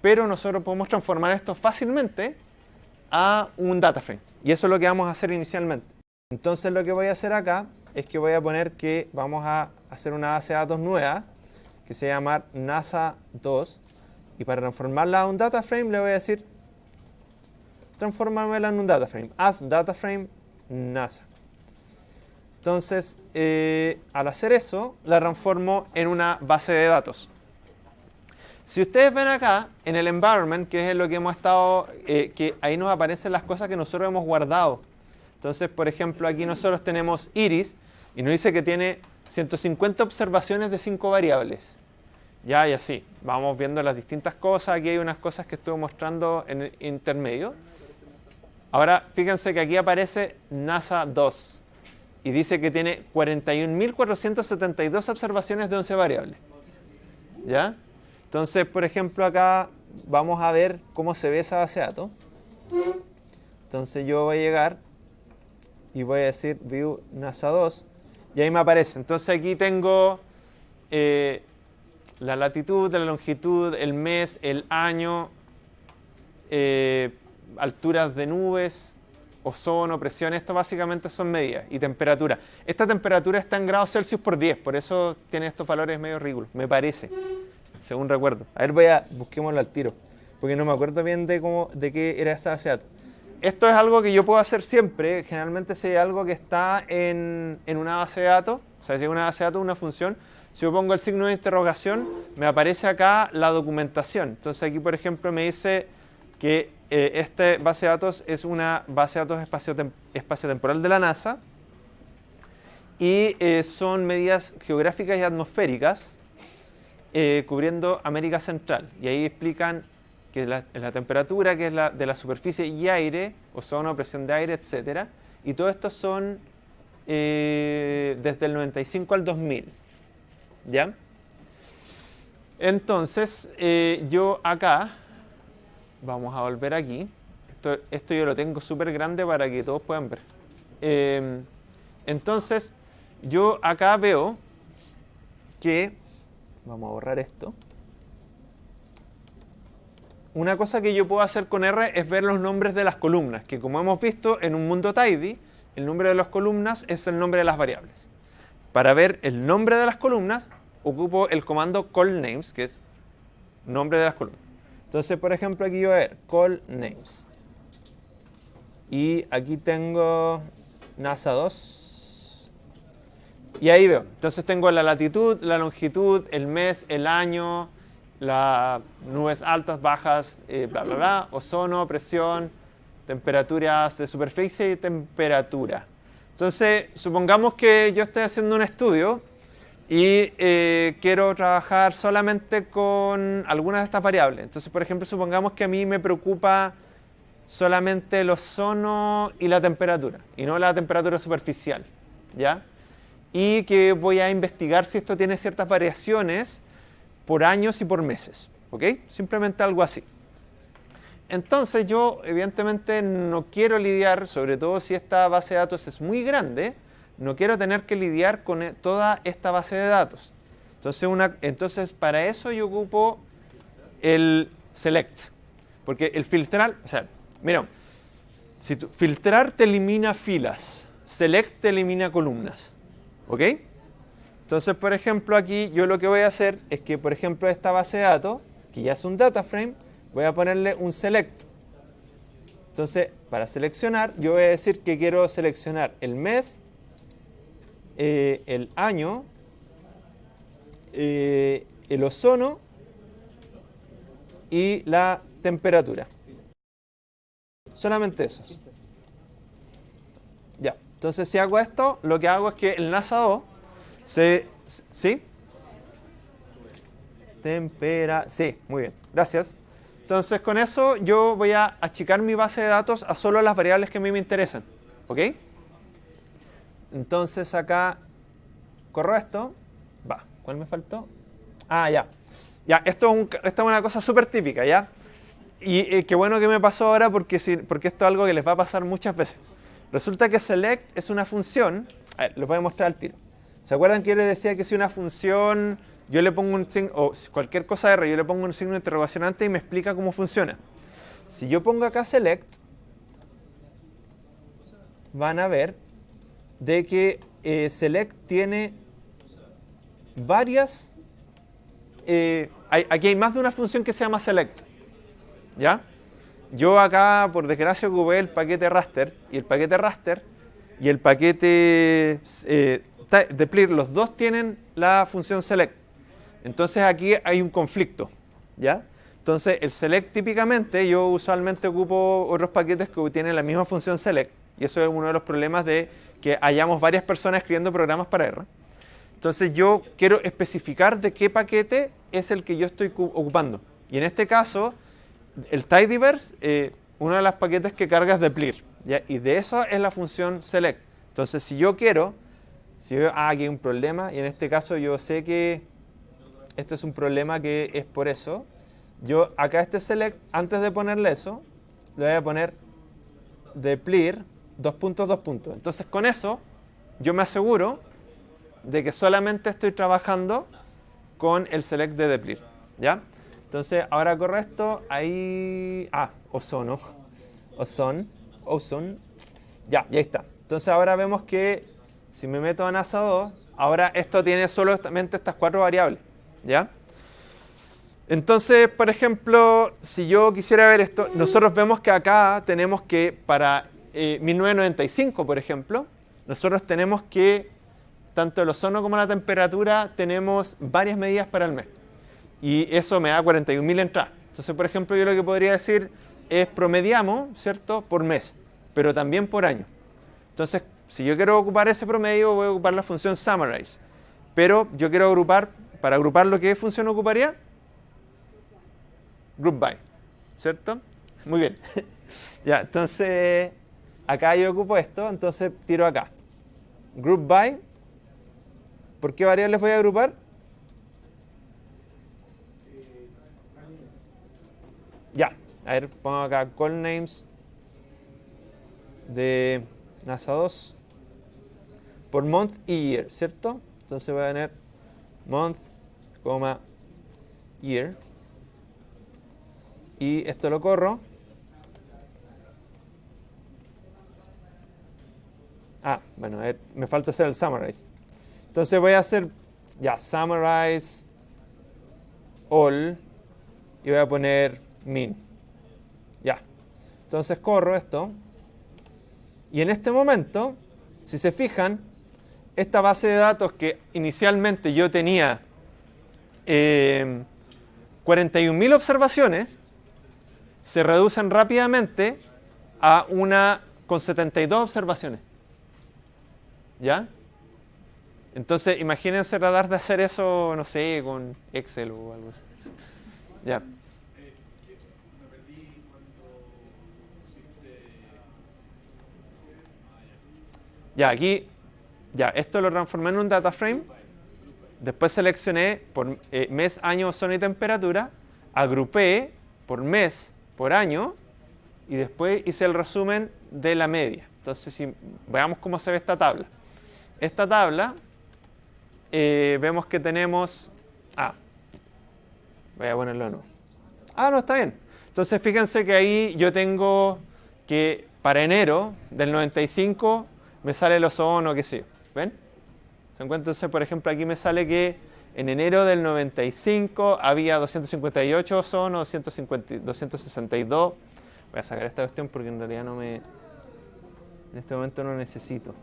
A: pero nosotros podemos transformar esto fácilmente a un data frame. Y eso es lo que vamos a hacer inicialmente. Entonces lo que voy a hacer acá es que voy a poner que vamos a hacer una base de datos nueva que se llama NASA2, y para transformarla a un data frame le voy a decir transformármela en un data frame, as data frame NASA. Entonces, al hacer eso, la transformo en una base de datos. Si ustedes ven acá, en el environment, que es lo que hemos estado, que ahí nos aparecen las cosas que nosotros hemos guardado. Entonces, por ejemplo, aquí nosotros tenemos iris, y nos dice que tiene 150 observaciones de 5 variables. Ya, y así. Vamos viendo las distintas cosas. Aquí hay unas cosas que estuve mostrando en el intermedio. Ahora, fíjense que aquí aparece NASA 2. y dice que tiene 41.472 observaciones de 11 variables. ¿Ya? Entonces, por ejemplo, acá vamos a ver cómo se ve esa base de datos. Entonces yo voy a llegar y voy a decir view NASA 2 y ahí me aparece. Entonces aquí tengo la latitud, la longitud, el mes, el año, alturas de nubes, ozono, presión. Esto básicamente son medidas y temperatura. Esta temperatura está en grados Celsius por 10, por eso tiene estos valores medio ridículos, me parece, según recuerdo. A ver, busquémoslo al tiro, porque no me acuerdo bien de qué era esa base de datos. Esto es algo que yo puedo hacer siempre. Generalmente si hay algo que está en una base de datos, o sea, si hay una base de datos, una función, si yo pongo el signo de interrogación, me aparece acá la documentación. Entonces aquí, por ejemplo, me dice que esta base de datos es una base de datos espaciotemporal de la NASA y son medidas geográficas y atmosféricas cubriendo América Central. Y ahí explican que es la temperatura, que es la de la superficie y aire, ozono, presión de aire, etc. Y todo esto son desde el 95 al 2000. ¿Ya? Entonces, yo acá, vamos a volver aquí. Esto yo lo tengo súper grande para que todos puedan ver. Entonces, yo acá veo que, vamos a borrar esto. Una cosa que yo puedo hacer con R es ver los nombres de las columnas, que como hemos visto en un mundo tidy, el nombre de las columnas es el nombre de las variables. Para ver el nombre de las columnas, ocupo el comando callNames, que es nombre de las columnas. Entonces, por ejemplo, aquí yo voy a ver callNames. Y aquí tengo NASA 2. Y ahí veo. Entonces tengo la latitud, la longitud, el mes, el año, las nubes altas, bajas, bla, bla, bla, ozono, presión, temperaturas de superficie y temperatura. Entonces, supongamos que yo estoy haciendo un estudio y quiero trabajar solamente con algunas de estas variables. Entonces, por ejemplo, supongamos que a mí me preocupa solamente el ozono y la temperatura, y no la temperatura superficial, ¿ya? Y que voy a investigar si esto tiene ciertas variaciones por años y por meses, ¿ok? Simplemente algo así. Entonces yo, evidentemente, no quiero lidiar, sobre todo si esta base de datos es muy grande, no quiero tener que lidiar con toda esta base de datos. Entonces para eso yo ocupo el select, porque el filtrar, o sea, mira, filtrar te elimina filas, select te elimina columnas, ¿ok? Entonces, por ejemplo, aquí yo lo que voy a hacer es que, por ejemplo, esta base de datos, que ya es un data frame, voy a ponerle un select. Entonces, para seleccionar, yo voy a decir que quiero seleccionar el mes, el año, el ozono y la temperatura. Solamente esos. Ya, entonces si hago esto, lo que hago es que el NASA 2 ¿sí? Sí, muy bien, gracias. Entonces con eso yo voy a achicar mi base de datos a solo las variables que a mí me interesan, ¿ok? Entonces acá corro esto, ¿cuál me faltó? Ya, esto es una cosa súper típica, ¿ya? Y qué bueno que me pasó ahora porque esto es algo que les va a pasar muchas veces. Resulta que select es una función, a ver, les voy a mostrar al tiro. ¿Se acuerdan que yo les decía que si una función, yo le pongo un signo, o cualquier cosa R, yo le pongo un signo de interrogación antes y me explica cómo funciona? Si yo pongo acá select, van a ver de que select tiene varias, aquí hay más de una función que se llama select, ¿ya? Yo acá, por desgracia, ocupé el paquete raster, y el paquete raster y el paquete deplir, los dos tienen la función select. Entonces aquí hay un conflicto, ¿ya? Entonces el select típicamente, yo usualmente ocupo otros paquetes que tienen la misma función select, y eso es uno de los problemas de que hayamos varias personas escribiendo programas para R. Entonces yo quiero especificar de qué paquete es el que yo estoy ocupando. Y en este caso, el tidyverse, uno de los paquetes que carga es deplir, ¿ya? Y de eso es la función select. Entonces, si yo quiero, si veo, aquí hay un problema, y en este caso yo sé que esto es un problema que es por eso, yo acá este select, antes de ponerle eso, le voy a poner deplir, 2 puntos, 2 puntos. Entonces, con eso, yo me aseguro de que solamente estoy trabajando con el select de deplir, ¿ya? Entonces, ahora corro esto, ahí... ozono. Ozone. Ya, y ahí está. Entonces, ahora vemos que si me meto a NASA 2, ahora esto tiene solamente estas 4 variables, ¿ya? Entonces, por ejemplo, si yo quisiera ver esto, nosotros vemos que acá tenemos que para 1995, por ejemplo, nosotros tenemos que, tanto el ozono como la temperatura, tenemos varias medidas para el mes. Y eso me da 41.000 entradas. Entonces, por ejemplo, yo lo que podría decir es promediamos, ¿cierto?, por mes, pero también por año. Entonces, si yo quiero ocupar ese promedio, voy a ocupar la función summarize. Pero yo quiero agrupar, para agruparlo, ¿qué función ocuparía? Group by, ¿cierto? Muy bien. Ya, entonces, acá yo ocupo esto, entonces tiro acá. Group by. ¿Por qué variables voy a agrupar? Ya, a ver, pongo acá call names de NASA 2 por month y year, ¿cierto? Entonces voy a tener month, year. Y esto lo corro. Bueno, a ver, me falta hacer el summarize. Entonces voy a hacer, ya, summarize all y voy a poner min. Ya. Entonces corro esto. Y en este momento, si se fijan, esta base de datos que inicialmente yo tenía 41.000 observaciones, se reducen rápidamente a una con 72 observaciones. ¿Ya? Entonces, imagínense tratar de hacer eso, no sé, con Excel o algo así. ¿Ya?
C: Me perdí cuando pusiste...
A: Ya, aquí, ya, esto lo transformé en un data frame. Después seleccioné por mes, año, zona y temperatura. Agrupé por mes, por año. Y después hice el resumen de la media. Entonces, si veamos cómo se ve esta tabla. Esta tabla, vemos que tenemos... voy a ponerlo no. No, está bien. Entonces, fíjense que ahí yo tengo que para enero del 95 me sale el ozono, qué sé yo. ¿Ven? Entonces, por ejemplo, aquí me sale que en enero del 95 había 258 ozono, 262. Voy a sacar esta cuestión porque en realidad no me... En este momento no necesito.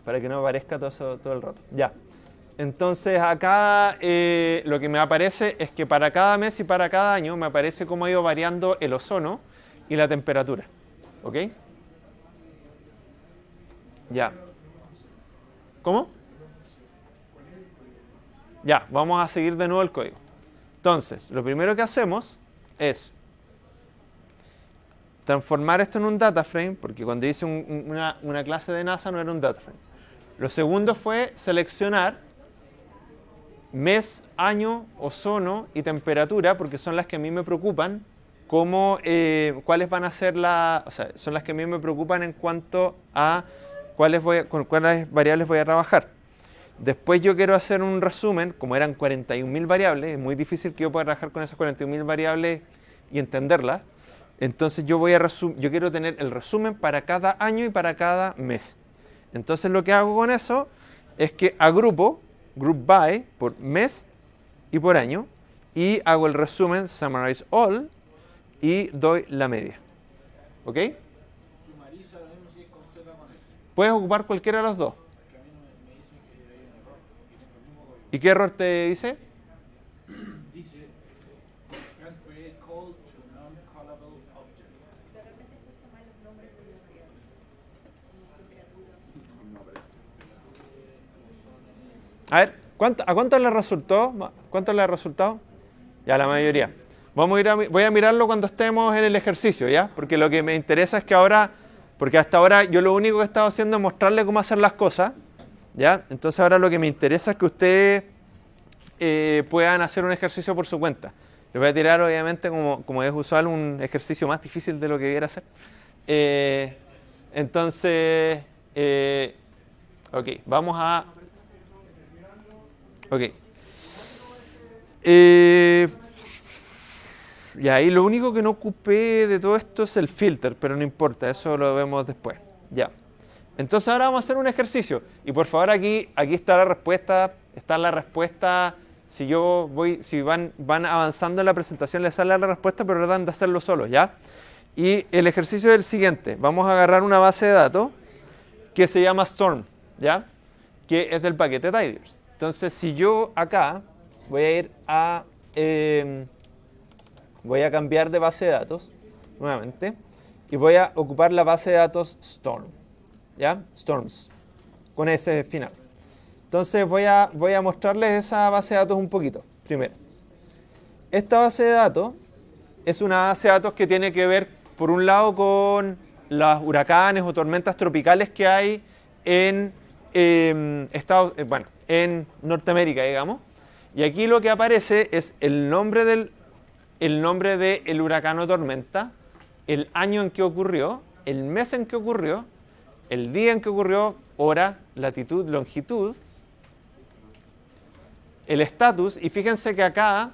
A: Para que no aparezca todo el rato. Ya. Entonces acá lo que me aparece es que para cada mes y para cada año me aparece cómo ha ido variando el ozono y la temperatura. ¿Ok? Ya. ¿Cómo? Ya, vamos a seguir de nuevo el código. Entonces, lo primero que hacemos es transformar esto en un data frame, porque cuando hice una clase de NASA no era un data frame. Lo segundo fue seleccionar mes, año, ozono y temperatura, porque son las que a mí me preocupan, cuáles van a ser son las que a mí me preocupan en cuanto a con cuáles variables voy a trabajar. Después yo quiero hacer un resumen, como eran 41.000 variables, es muy difícil que yo pueda trabajar con esas 41.000 variables y entenderlas. Entonces yo quiero tener el resumen para cada año y para cada mes. Entonces lo que hago con eso es que agrupo group by por mes y por año y hago el resumen summarize all y doy la media. ¿Ok? Puedes ocupar cualquiera de los dos. ¿Y qué error te dice?
C: Dice, can create call to non-callable object.
D: De repente he puesto mal los nombres de los variables. Temperatura.
A: A ver, ¿a cuántos le resultó? ¿Cuántos le ha resultado? Ya, la mayoría. Voy a mirarlo cuando estemos en el ejercicio, ¿ya? Porque lo que me interesa es que ahora Porque hasta ahora yo lo único que he estado haciendo es mostrarle cómo hacer las cosas, ¿ya? Entonces ahora lo que me interesa es que ustedes puedan hacer un ejercicio por su cuenta. Les voy a tirar, obviamente, como es usual, un ejercicio más difícil de lo que debiera hacer. Entonces, ok, vamos a... Ok. Y ahí lo único que no ocupé de todo esto es el filter, pero no importa, eso lo vemos después. Ya. Entonces ahora vamos a hacer un ejercicio. Y por favor aquí está la respuesta. Está la respuesta. Si van avanzando en la presentación, les sale la respuesta, pero tratan de hacerlo solos, ¿ya? Y el ejercicio es el siguiente. Vamos a agarrar una base de datos que se llama Storm, ¿ya? Que es del paquete Tidyverse. Entonces, si yo acá voy a ir a... voy a cambiar de base de datos nuevamente y voy a ocupar la base de datos Storm, ¿ya? Storms, con ese final. Entonces voy a mostrarles esa base de datos un poquito. Primero, esta base de datos es una base de datos que tiene que ver, por un lado, con los huracanes o tormentas tropicales que hay en en Norteamérica, digamos. Y aquí lo que aparece es el nombre del huracán o tormenta, el año en que ocurrió, el mes en que ocurrió, el día en que ocurrió, hora, latitud, longitud, el estatus. Y fíjense que acá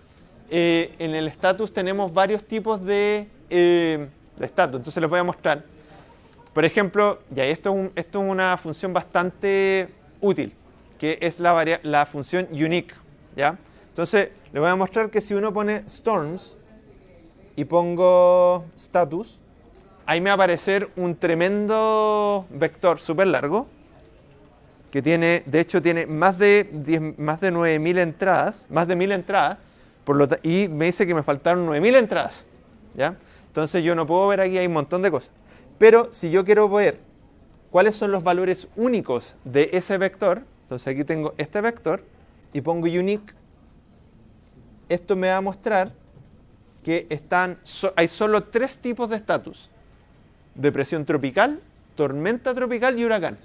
A: en el estatus tenemos varios tipos de estatus. Entonces les voy a mostrar. Por ejemplo, esto es una función bastante útil, que es la función unique, ¿ya? Entonces, les voy a mostrar que si uno pone storms y pongo status, ahí me va a aparecer un tremendo vector súper largo, que de hecho tiene más de 9.000 entradas, más de 1.000 entradas, y me dice que me faltaron 9.000 entradas, ¿ya? Entonces yo no puedo ver aquí, hay un montón de cosas. Pero si yo quiero ver cuáles son los valores únicos de ese vector, entonces aquí tengo este vector y pongo unique. Esto me va a mostrar que hay solo 3 tipos de estatus: depresión tropical, tormenta tropical y huracán.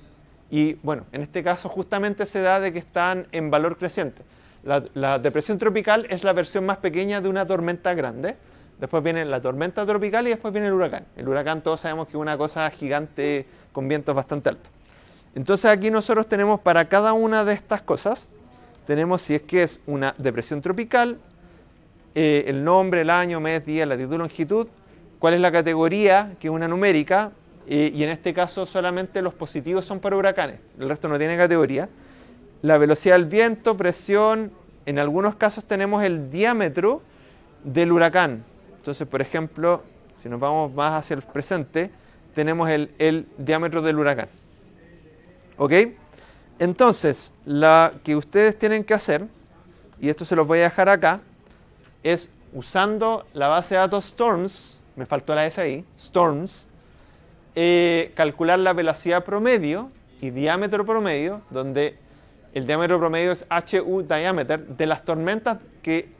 A: Y bueno, en este caso justamente se da de que están en valor creciente. La depresión tropical es la versión más pequeña de una tormenta grande. Después viene la tormenta tropical y después viene el huracán. El huracán todos sabemos que es una cosa gigante con vientos bastante altos. Entonces aquí nosotros tenemos para cada una de estas cosas, tenemos si es que es una depresión tropical, el nombre, el año, mes, día, latitud, longitud, cuál es la categoría, que es una numérica, y en este caso solamente los positivos son para huracanes, el resto no tiene categoría. La velocidad del viento, presión, en algunos casos tenemos el diámetro del huracán. Entonces, por ejemplo, si nos vamos más hacia el presente, tenemos el diámetro del huracán. ¿Ok? Entonces, lo que ustedes tienen que hacer, y esto se los voy a dejar acá, es usando la base de datos Storms, me faltó la S ahí, Storms, calcular la velocidad promedio y diámetro promedio, donde el diámetro promedio es HU diameter, de las tormentas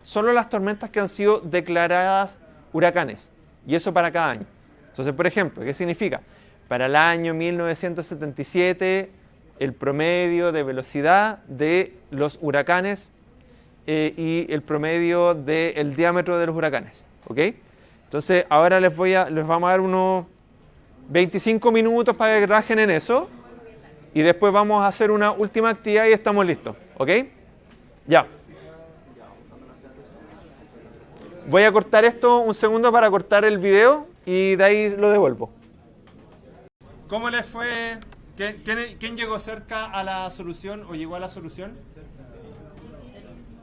A: solo las tormentas que han sido declaradas huracanes, y eso para cada año. Entonces, por ejemplo, ¿qué significa? Para el año 1977, el promedio de velocidad de los huracanes y el promedio del diámetro de los huracanes, ¿ok? Entonces, ahora les vamos a dar unos 25 minutos para que trabajen en eso, y después vamos a hacer una última actividad y estamos listos, ¿ok? Ya. Voy a cortar esto un segundo para cortar el video y de ahí lo devuelvo. ¿Cómo les fue? ¿Quién llegó cerca a la solución o llegó a la solución?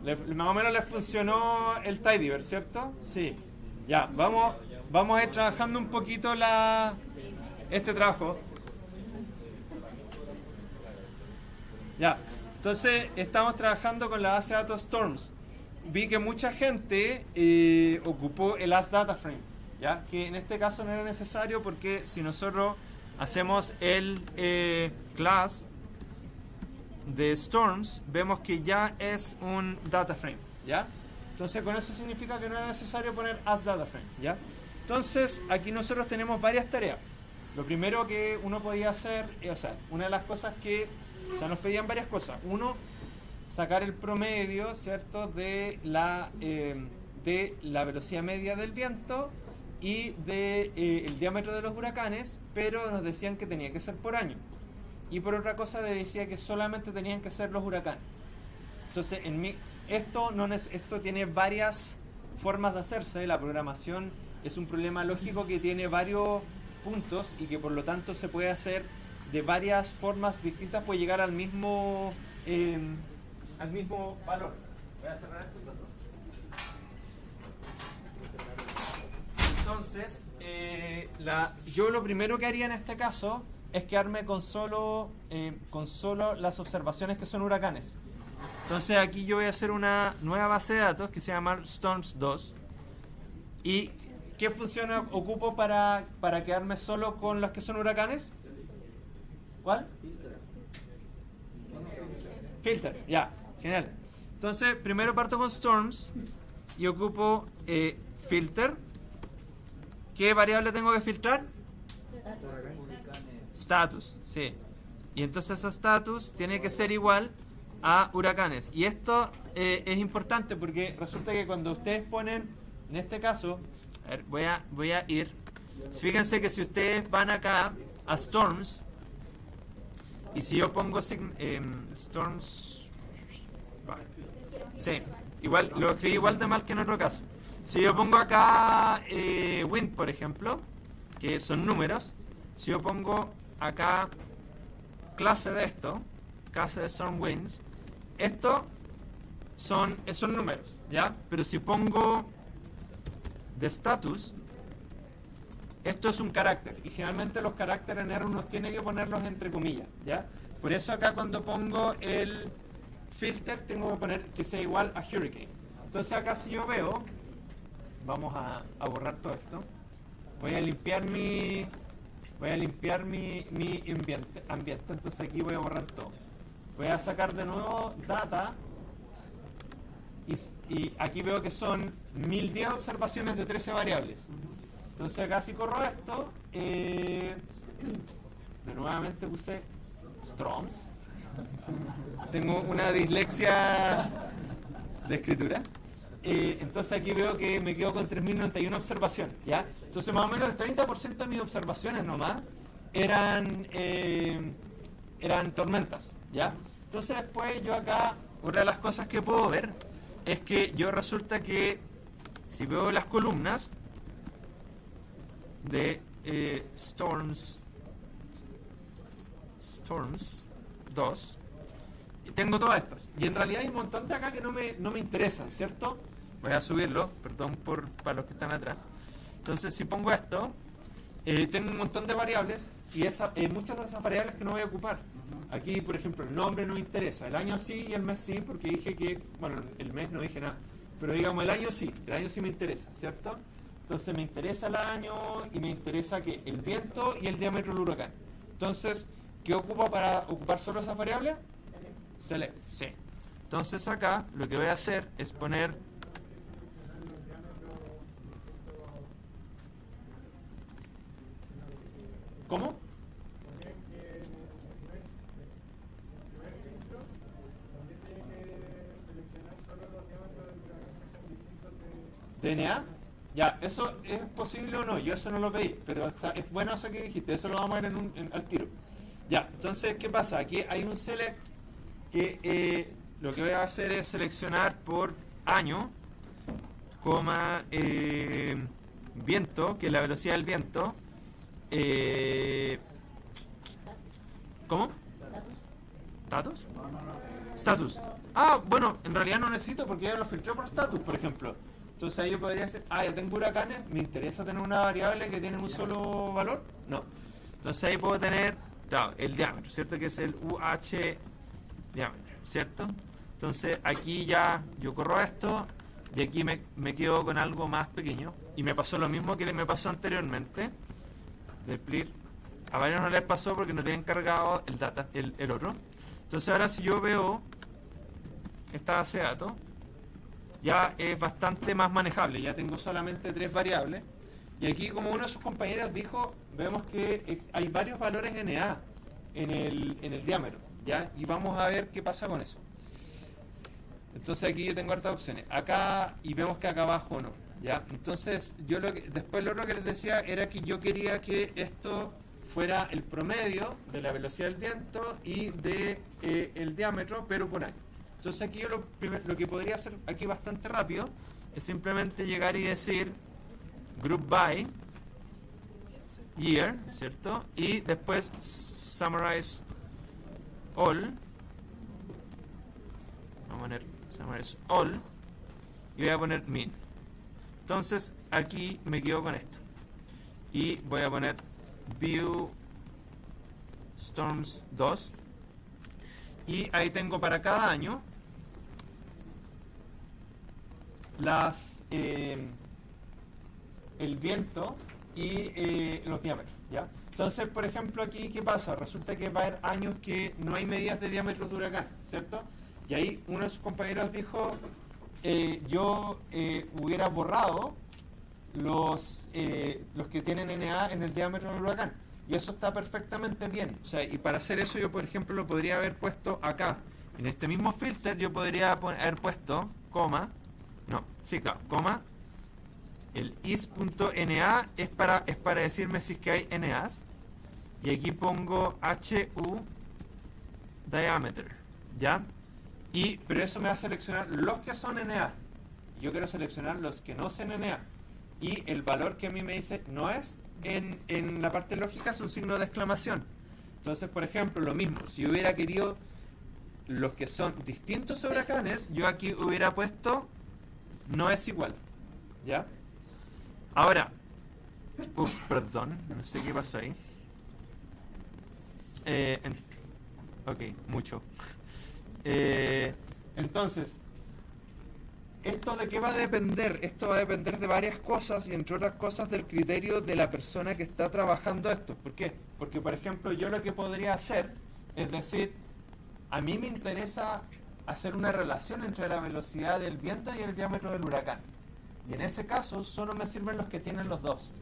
A: Más o menos les funcionó el Tidyverse, ¿cierto? Sí. Ya, vamos a ir trabajando un poquito este trabajo. Ya, entonces estamos trabajando con la base de datos Storms. Vi que mucha gente ocupó el AsDataFrame, ¿ya? Que en este caso no era necesario porque si nosotros hacemos el class de Storms, vemos que ya es un DataFrame, ¿ya? Entonces con eso significa que no era necesario poner AsDataFrame, ¿ya? Entonces aquí nosotros tenemos varias tareas.
E: lo primero que uno podía hacer, o sea, una de las cosas que, o sea, nos pedían varias cosas. Uno, sacar el promedio, ¿cierto?, de la velocidad media del viento y el diámetro de los huracanes, pero nos decían que tenía que ser por año. Y por otra cosa decía que solamente tenían que ser los huracanes. Entonces, esto tiene varias formas de hacerse. La programación es un problema lógico que tiene varios puntos y que por lo tanto se puede hacer de varias formas distintas, puede llegar al mismo valor. Voy a cerrar esto. Entonces, yo lo primero que haría en este caso es quedarme con solo las observaciones que son huracanes. Entonces aquí yo voy a hacer una nueva base de datos que se llama Storms 2. ¿Y qué función ocupo para quedarme solo con los que son huracanes? ¿Cuál? Filter, ya, genial. Entonces, primero parto con Storms y ocupo filter. ¿Qué variable tengo que filtrar? Status, sí. Y entonces ese status tiene que ser igual a huracanes. Y esto es importante porque resulta que cuando ustedes ponen, en este caso, a ver, voy a ir. Fíjense que si ustedes van acá a Storms, y si yo pongo Storms, sí, igual lo escribí igual de mal que en otro caso. Si yo pongo acá Wind, por ejemplo, que son números, si yo pongo acá clase de Storm Winds, esto son números, ¿ya? Pero si pongo de status, esto es un carácter, y generalmente los caracteres en R uno tiene que ponerlos entre comillas, ¿ya? Por eso acá cuando pongo el filter tengo que poner que sea igual a hurricane. Entonces acá si yo veo, vamos a borrar todo esto, voy a limpiar mi ambiente, entonces aquí voy a borrar todo. Voy a sacar de nuevo data y aquí veo que son 1010 observaciones de 13 variables. Entonces acá si corro esto, nuevamente puse Storms. Tengo una dislexia de escritura. Entonces aquí veo que me quedo con 3091 observaciones, ¿ya? Entonces más o menos el 30% de mis observaciones nomás eran tormentas, ¿ya? Entonces después yo acá, una de las cosas que puedo ver es que yo resulta que si veo las columnas de Storms 2, tengo todas estas. Y en realidad hay un montón de acá que no me interesan, ¿cierto? Voy a subirlo, perdón para los que están atrás. Entonces, si pongo esto, tengo un montón de variables y muchas de esas variables que no voy a ocupar. Aquí, por ejemplo, el nombre no me interesa. El año sí y el mes sí, porque dije que, bueno, el mes no dije nada. Pero digamos, el año sí me interesa, ¿cierto? Entonces me interesa el año y me interesa que el viento y el diámetro del huracán. Entonces, ¿qué ocupo para ocupar solo esas variables? Select, sí. Entonces acá lo que voy a hacer es poner ¿cómo? DNA, ya, eso es posible o no, yo eso no lo pedí, pero es bueno eso que dijiste, eso lo vamos a ver al tiro. Ya, entonces, ¿qué pasa? Aquí hay un select que lo que voy a hacer es seleccionar por año, coma, viento, que es la velocidad del viento. ¿Cómo? ¿Status? Status. Ah, bueno, en realidad no necesito porque ya lo filtré por status, por ejemplo. Entonces ahí yo podría decir, ya tengo huracanes, me interesa tener una variable que tiene un solo valor. No. Entonces ahí puedo tener, claro, el diámetro, ¿cierto? Que es el UH diámetro, ¿cierto? Entonces aquí ya yo corro esto y aquí me quedo con algo más pequeño. Y me pasó lo mismo que me pasó anteriormente. Del PLIR. A varios no les pasó porque no tenían cargado el data, el otro. Entonces ahora si yo veo esta base de datos, ya es bastante más manejable. Ya tengo solamente 3 variables Y aquí, como uno de sus compañeros dijo, vemos que hay varios valores NA en el diámetro, ¿ya? Y vamos a ver qué pasa con eso. Entonces aquí yo tengo hartas opciones. Acá, y vemos que acá abajo no, ¿ya? Entonces, después lo otro que les decía era que yo quería que esto fuera el promedio de la velocidad del viento y de el diámetro, pero por año. Entonces aquí yo lo que podría hacer aquí bastante rápido es simplemente llegar y decir group by year, ¿cierto? Y después summarize all. Vamos a poner summarize all y voy a poner min. Entonces aquí me quedo con esto y voy a poner view storms 2 y ahí tengo para cada año el viento y los diámetros, ¿ya? Entonces, por ejemplo, aquí, ¿qué pasa? Resulta que va a haber años que no hay medidas de diámetros de huracán, ¿cierto? Y ahí uno de sus compañeros dijo, yo hubiera borrado los que tienen NA en el diámetro del huracán. Y eso está perfectamente bien. O sea, y para hacer eso yo, por ejemplo, lo podría haber puesto acá. En este mismo filter yo podría haber puesto, coma, el is.na es para decirme si es que hay NAs. Y aquí pongo HU diameter, ¿ya? Pero eso me va a seleccionar los que son NA. Yo quiero seleccionar los que no son NA. Y el valor que a mí me dice no es, en la parte lógica es un signo de exclamación. Entonces, por ejemplo, lo mismo, si hubiera querido los que son distintos huracanes, yo aquí hubiera puesto no es igual, ¿ya? Ahora, perdón, no sé qué pasó ahí. Ok, mucho. Entonces, ¿esto de qué va a depender? Esto va a depender de varias cosas y entre otras cosas del criterio de la persona que está trabajando esto. ¿Por qué? Porque, por ejemplo, yo lo que podría hacer es decir, a mí me interesa hacer una relación entre la velocidad del viento y el diámetro del huracán. Y en ese caso solo me sirven los que tienen los dos.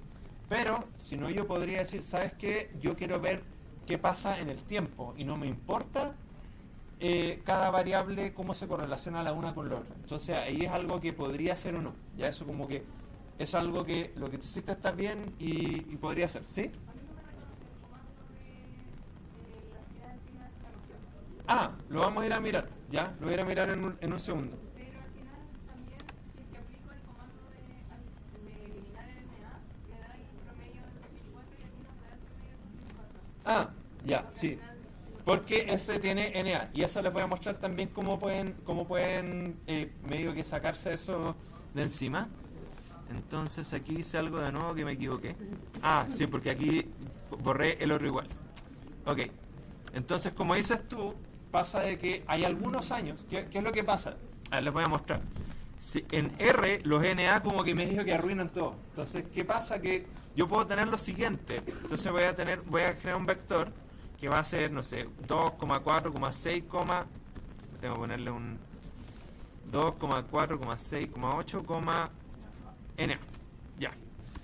E: Pero, si no, yo podría decir, ¿sabes qué? Yo quiero ver qué pasa en el tiempo y no me importa cada variable cómo se correlaciona la una con la otra. Entonces ahí es algo que podría ser o no. Ya eso como que es algo que lo que tú hiciste está bien y podría ser, ¿sí? Ah, lo vamos a ir a mirar, ya, lo voy a ir a mirar en un segundo.
D: Pero al final también, si es que aplico el comando de eliminar el NA, me da el promedio del 2004 y aquí no te da el promedio del 2004.
E: Ah, ya, sí. Porque ese tiene NA y eso les voy a mostrar también cómo pueden medio que sacarse eso de encima. Entonces aquí hice algo de nuevo que me equivoqué. Ah, sí, porque aquí borré el otro igual. Ok, entonces como dices tú, pasa de que hay algunos años, ¿qué es lo que pasa? A ver, les voy a mostrar. Si en R los NA como que me dijo que arruinan todo. Entonces, ¿qué pasa? Que yo puedo tener lo siguiente. Entonces voy a generar un vector que va a ser, no sé, 2,4,6, tengo que ponerle un 2,4,6,8, NA. Ya.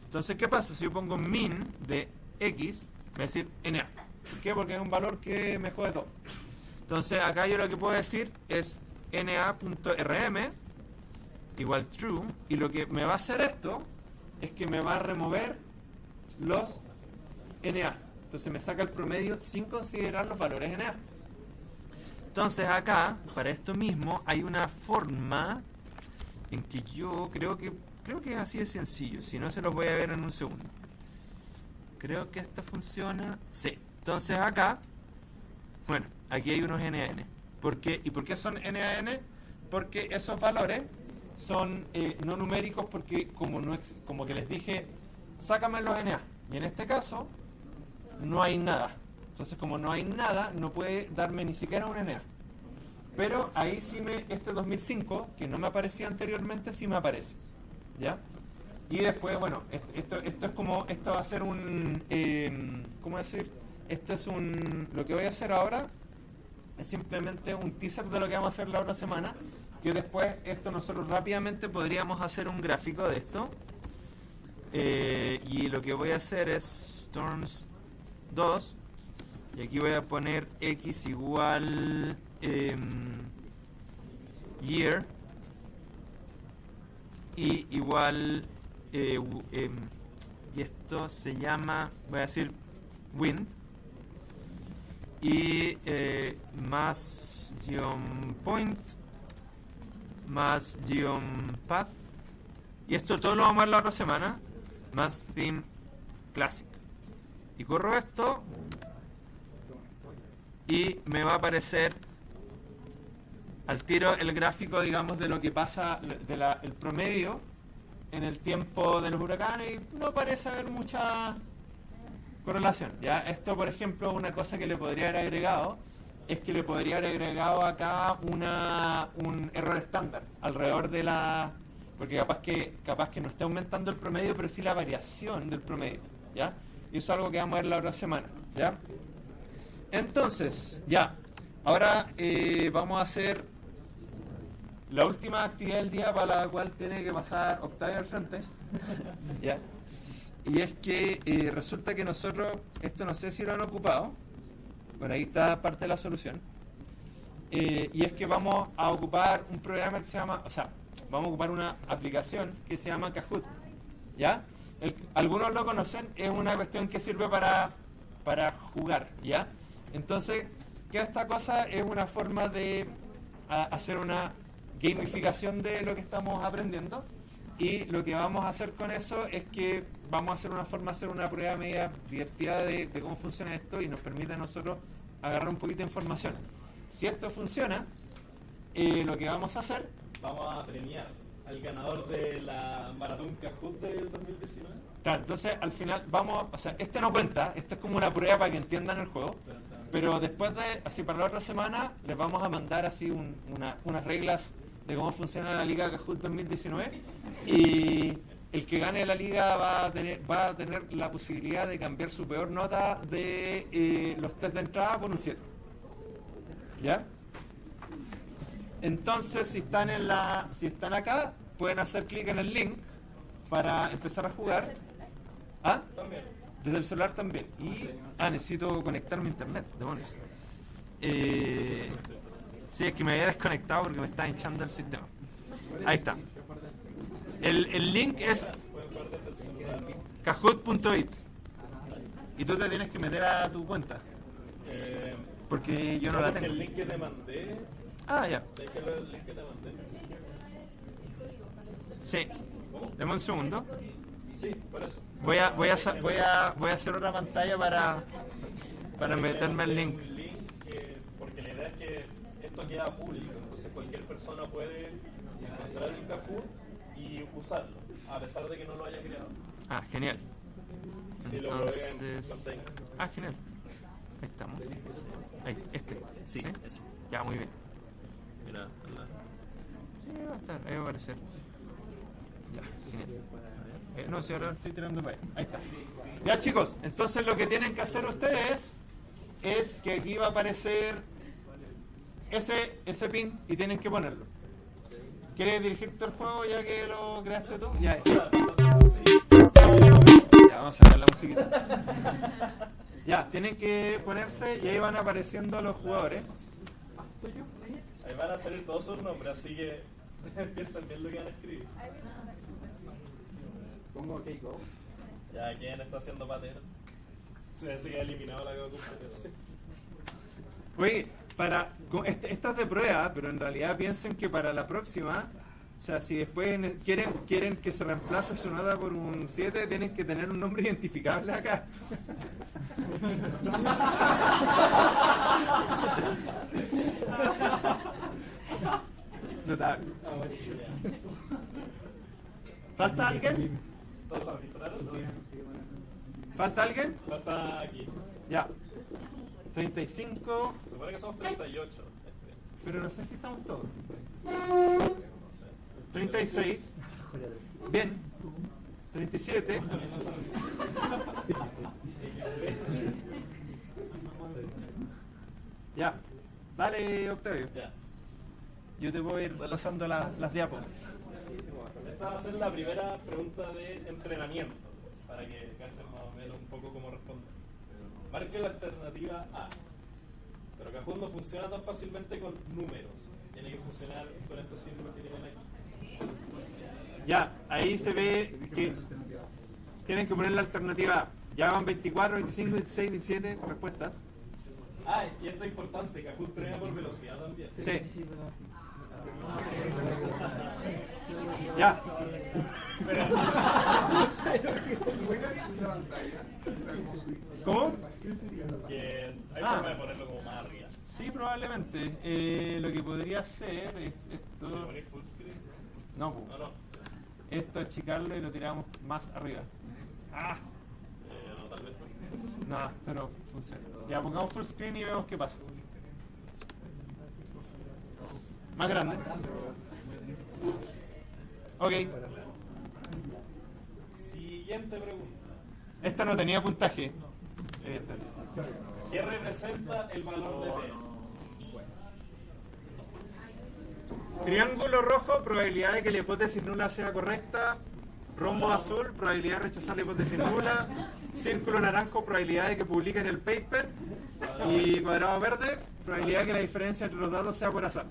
E: Entonces, ¿qué pasa? Si yo pongo min de X, me va a decir NA. ¿Por qué? Porque es un valor que me jode todo. Entonces, acá yo lo que puedo decir es na.rm igual true, y lo que me va a hacer esto es que me va a remover los NA. Entonces me saca el promedio sin considerar los valores NA. Entonces acá, para esto mismo, hay una forma en que yo creo que es así de sencillo. Si no, se los voy a ver en un segundo. Creo que esto funciona. Sí. Entonces acá, bueno, aquí hay unos NaN. ¿Por qué? ¿Y por qué son NaN? Porque esos valores son no numéricos porque como que les dije, sácame los NA. Y en este caso no hay nada. Entonces como no hay nada, no puede darme ni siquiera un NA. Pero ahí sí este 2005, que no me aparecía anteriormente, sí me aparece. ¿Ya? Y después, bueno, esto es como, esto va a ser un, ¿cómo decir? Esto es lo que voy a hacer ahora es simplemente un teaser de lo que vamos a hacer la otra semana, que después esto nosotros rápidamente podríamos hacer un gráfico de esto. Y lo que voy a hacer es Storms 2. Y aquí voy a poner X igual year. Y igual y esto se llama, voy a decir wind, y más guión point más guión path, y esto todo lo vamos a ver la otra semana, más theme classic, y corro esto y me va a aparecer al tiro el gráfico, digamos, de lo que pasa, el promedio en el tiempo de los huracanes, y no parece haber mucha correlación. ¿Ya? Esto, por ejemplo, una cosa que le podría haber agregado es que le podría haber agregado acá un error estándar alrededor de la... Porque capaz que no está aumentando el promedio, pero sí la variación del promedio. ¿Ya? Y eso es algo que vamos a ver la otra semana. ¿Ya? Entonces, ya. Ahora vamos a hacer la última actividad del día para la cual tiene que pasar Octavio al frente. ¿Ya? Y es que resulta que nosotros, esto no sé si lo han ocupado, bueno, ahí está parte de la solución, y es que vamos a ocupar un programa que se llama, o sea, vamos a ocupar una aplicación que se llama Kahoot. ¿Ya? Algunos lo conocen, es una cuestión que sirve para jugar. ¿Ya? Entonces, que esta cosa es una forma de hacer una gamificación de lo que estamos aprendiendo, y lo que vamos a hacer con eso es que vamos a hacer una prueba media divertida de cómo funciona esto, y nos permite a nosotros agarrar un poquito de información. Si esto funciona, lo que vamos a hacer,
B: Vamos a premiar al ganador de la Maratón Kahoot del 2019.
E: claro, entonces al final vamos, o sea, este no cuenta, esto es como una prueba para que entiendan el juego, pero después así para la otra semana les vamos a mandar así unas reglas de cómo funciona la Liga Kahoot 2019, y el que gane la liga va a tener la posibilidad de cambiar su peor nota de los test de entrada por un 7. ¿Ya? Entonces, si están acá, pueden hacer clic en el link para empezar a jugar. ¿Ah?
B: También.
E: Desde el celular también. Y necesito conectarme a internet, demonios. Sí, es que me había desconectado porque me estaba hinchando el sistema. Ahí está. El link es kahoot.it, y tú te tienes que meter a tu cuenta porque yo no la tengo.
B: El link que te mandé.
E: Ya.
B: ¿Sabes que el link que te mandé?
E: Sí. Dame un segundo.
B: Sí, por eso.
E: Voy a hacer otra pantalla para meterme el link.
B: Un link porque la idea es que esto queda público, entonces cualquier persona puede entrar en Kahoot y usarlo, a pesar de que no lo haya creado.
E: Genial.
B: Si lo veo en
E: Entonces,
B: pantalla.
E: genial. Ahí estamos. Ahí,
B: Sí, ese.
E: Ya, muy bien.
B: Mira, anda.
E: Sí, va a estar, ahí va a aparecer. Ya, genial. No, si ahora estoy tirando para allá. Ahí está. Ya, chicos, entonces lo que tienen que hacer ustedes es que aquí va a aparecer ese pin, y tienen que ponerlo. ¿Quieres dirigirte al juego ya que lo creaste tú? Ya, vamos a sacar la musiquita. Ya, tienen que ponerse y ahí van apareciendo los jugadores.
B: Ahí van a salir todos sus nombres, así que piensen bien lo que van a escribir.
C: Pongo Keiko.
B: Ya, ¿quién está haciendo patera? Se queda eliminado la competencia.
E: Oye, esta es de prueba, pero en realidad piensen que para la próxima, o sea, si después quieren que se reemplace su nota por un 7, tienen que tener un nombre identificable acá. Notable. ¿Falta alguien?
B: ¿Todos arbitraron?
E: ¿Falta alguien?
B: Falta aquí.
E: Ya. 35,
B: Supone que somos 38.
E: pero no sé si estamos todos. 36. Bien. 37. Ya. Dale, Octavio.
B: Ya.
E: Yo te voy a ir pasando las diapos.
B: Esta va a ser la primera pregunta de entrenamiento. para que cachen más o menos un poco cómo responder. Marque la alternativa A. Pero Kahoot no funciona tan fácilmente con números. Tiene que funcionar con estos símbolos que tienen aquí.
E: Ya, ahí se ve que tienen que poner la alternativa A. Ya van 24, 25, 26, 27 respuestas.
B: Ah, y esto es importante, Kahoot premia por velocidad también.
E: Sí. Ya. ¿Cómo?
B: Que hay
E: Ah.
B: forma de ponerlo como más arriba.
E: Sí, probablemente. Lo que podría hacer es
B: Si
E: esto.
B: ponéis full screen.
E: No, po.
B: No, no.
E: Esto achicarlo y lo tiramos más arriba. Ah,
B: No, tal vez no.
E: no, esto no funciona. Ya, pongamos full screen y vemos qué pasa. Más grande. Ok.
B: Siguiente pregunta.
E: Esta no tenía puntaje.
B: ¿Qué representa el valor de P?
E: Triángulo rojo, probabilidad de que la hipótesis nula sea correcta. Rombo azul, probabilidad de rechazar la hipótesis nula. Círculo naranjo, probabilidad de que publiquen el paper. Y cuadrado verde, probabilidad de que la diferencia entre los datos sea por azar.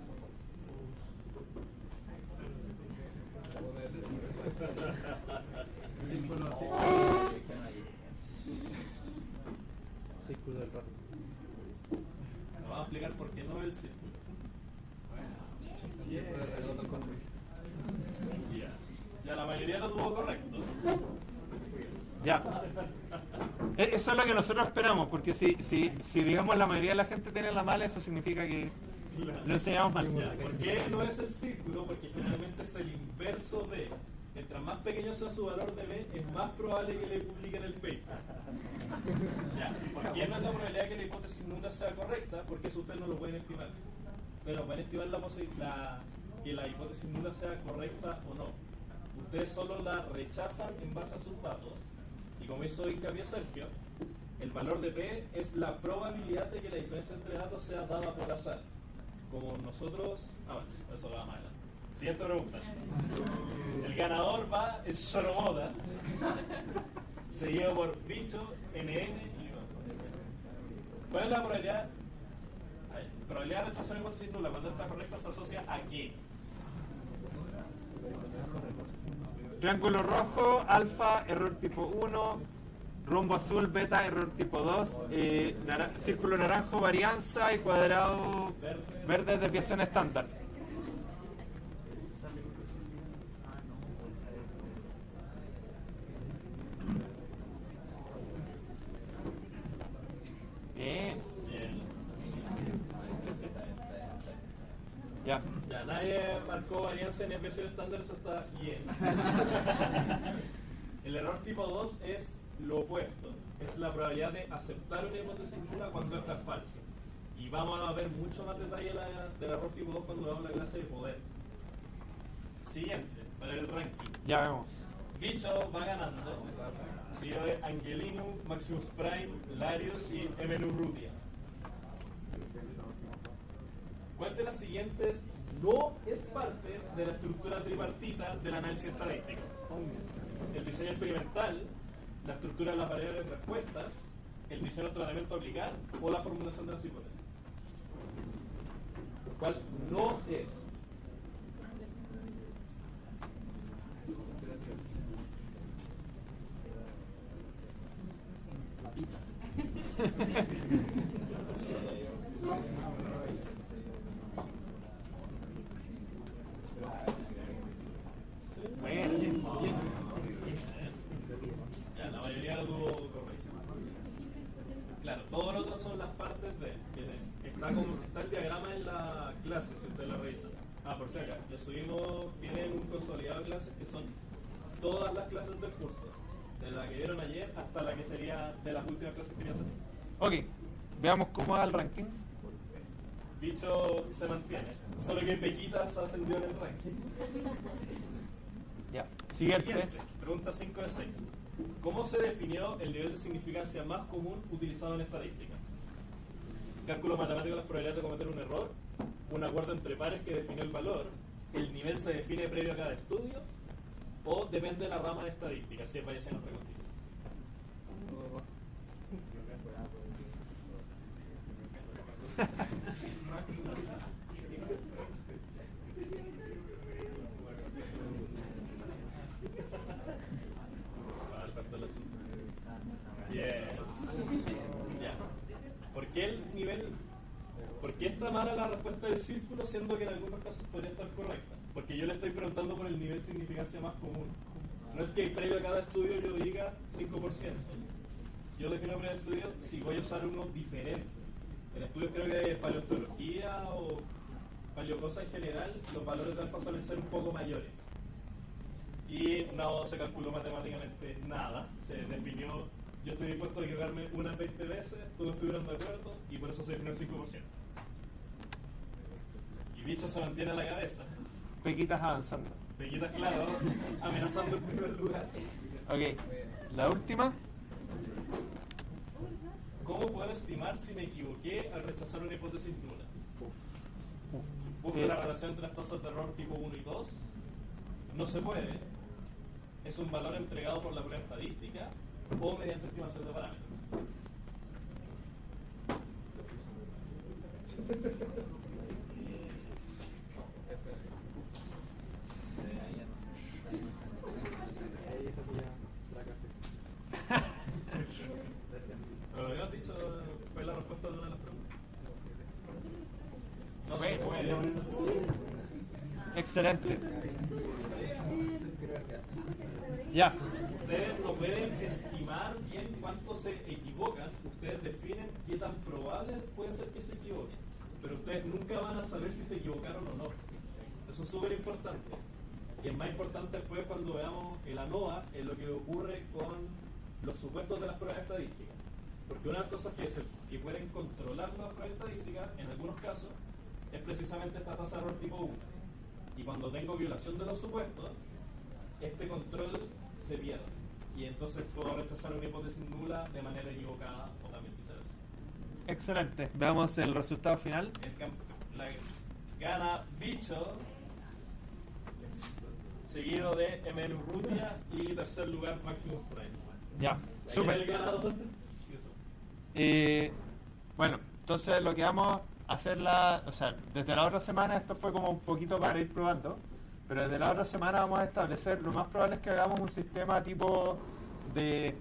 B: Vamos a explicar por qué no el círculo. Ya la mayoría lo tuvo correcto.
E: Ya. Eso es lo que nosotros esperamos, porque si digamos la mayoría de la gente tiene la mala, eso significa que lo enseñamos mal.
B: Ya, ¿por qué no es el círculo? Porque generalmente es el inverso de. Mientras más pequeño sea su valor de B, es más probable que le publiquen el paper. Ya, ¿por qué no es la probabilidad de que la hipótesis nula sea correcta? Porque eso ustedes no lo pueden estimar. Pero pueden estimar que la hipótesis nula sea correcta o no. Ustedes solo la rechazan en base a sus datos. Y como hizo hincapié Sergio, el valor de P es la probabilidad de que la diferencia entre datos sea dada por azar. Como nosotros... bueno, eso va más adelante. Siguiente pregunta. El ganador va es Shoromoda, seguido por Bicho, NN y Iván. ¿Cuál es la probabilidad? Probabilidad de rechazo de hipótesis nula. Cuando está correcta se asocia a qué?
E: Triángulo rojo, alfa, error tipo 1. Rombo azul, beta, error tipo 2. Círculo naranjo, varianza. Y cuadrado verde, desviación estándar. Bien.
B: Bien.
E: Ya.
B: Ya, nadie marcó varianza ni desviación estándar, eso está bien. El error tipo 2 es lo opuesto. Es la probabilidad de aceptar una hipótesis nula cuando esta es falsa. Y vamos a ver mucho más detalle del error tipo 2 cuando veamos la clase de poder. Siguiente, para el ranking.
E: Ya vemos.
B: Bicho va ganando, seguido de Angelino, Maximus Prime, Larius y MNU Rutia. ¿Cuál de las siguientes no es parte de la estructura tripartita del análisis estadístico? El diseño experimental, la estructura de las variables de respuestas, el diseño del tratamiento a aplicar o la formulación de las hipótesis. ¿Cuál no es? Ya, la mayoría lo tuvo correcto. Claro, todos los otros son las partes de. Está el diagrama en la clase, si ustedes la revisan. Por si acá, le subimos, tienen un consolidado de clases que son todas las clases del curso. De la que vieron ayer hasta la que sería de las últimas clases que quería hacer.
E: Ok, veamos cómo va el ranking.
B: Bicho se mantiene, solo que Pequitas ascendió en el ranking.
E: Ya. Siguiente.
B: Siguiente, pregunta 5 de 6. ¿Cómo se definió el nivel de significancia más común utilizado en estadística? Cálculo matemático de las probabilidades de cometer un error, un acuerdo entre pares que definió el valor, el nivel se define previo a cada estudio, o depende de la rama de estadística, si es bayesiano o frecuentista. ¿por qué está mala la respuesta del círculo, siendo que en algunos casos podría estar correcta? Porque yo le estoy preguntando por el nivel de significancia más común. No es que previo a cada estudio yo diga 5%. Yo defino previo al estudio si voy a usar uno diferente. En estudios creo que de paleontología o paleocosa en general, los valores de alfa suelen ser un poco mayores. Y no se calculó matemáticamente nada. Se definió, yo estoy dispuesto a equivocarme unas 20 veces, todos estuvieron de acuerdo y por eso se definió el 5%. Y bicho se mantiene a la cabeza.
A: Pequitas avanzando.
B: Pequitas, claro, amenazando el primer lugar.
A: Ok, la última.
B: ¿Cómo puedo estimar si me equivoqué al rechazar una hipótesis nula? Busco la relación entre las tasas de error tipo 1 y 2. No se puede. Es un valor entregado por la prueba estadística o mediante estimación de parámetros. Pero lo que habías dicho fue la respuesta de una de las preguntas. No se puede.
A: Excelente. Ya.
B: Ustedes no pueden estimar bien cuánto se equivocan. Ustedes definen qué tan probable puede ser que se equivoquen. Pero ustedes nunca van a saber si se equivocaron o no. Eso es súper importante. Y es más importante después cuando veamos el ANOVA en lo que ocurre con los supuestos de las pruebas estadísticas. Porque una de las cosas que pueden controlar las pruebas estadísticas, en algunos casos, es precisamente esta tasa de error tipo 1. Y cuando tengo violación de los supuestos, este control se pierde. Y entonces puedo rechazar una hipótesis nula de manera equivocada o también viceversa.
A: Excelente. Veamos el resultado final.
B: Gana Bicho, seguido de MN Urrutia y tercer lugar Maximus Prime.
A: Ya,
B: Ahí
A: súper.
B: el ganador. Eso.
A: Bueno, entonces lo que vamos a hacer desde la otra semana, esto fue como un poquito para ir probando, pero desde la otra semana vamos a establecer, lo más probable es que hagamos un sistema tipo de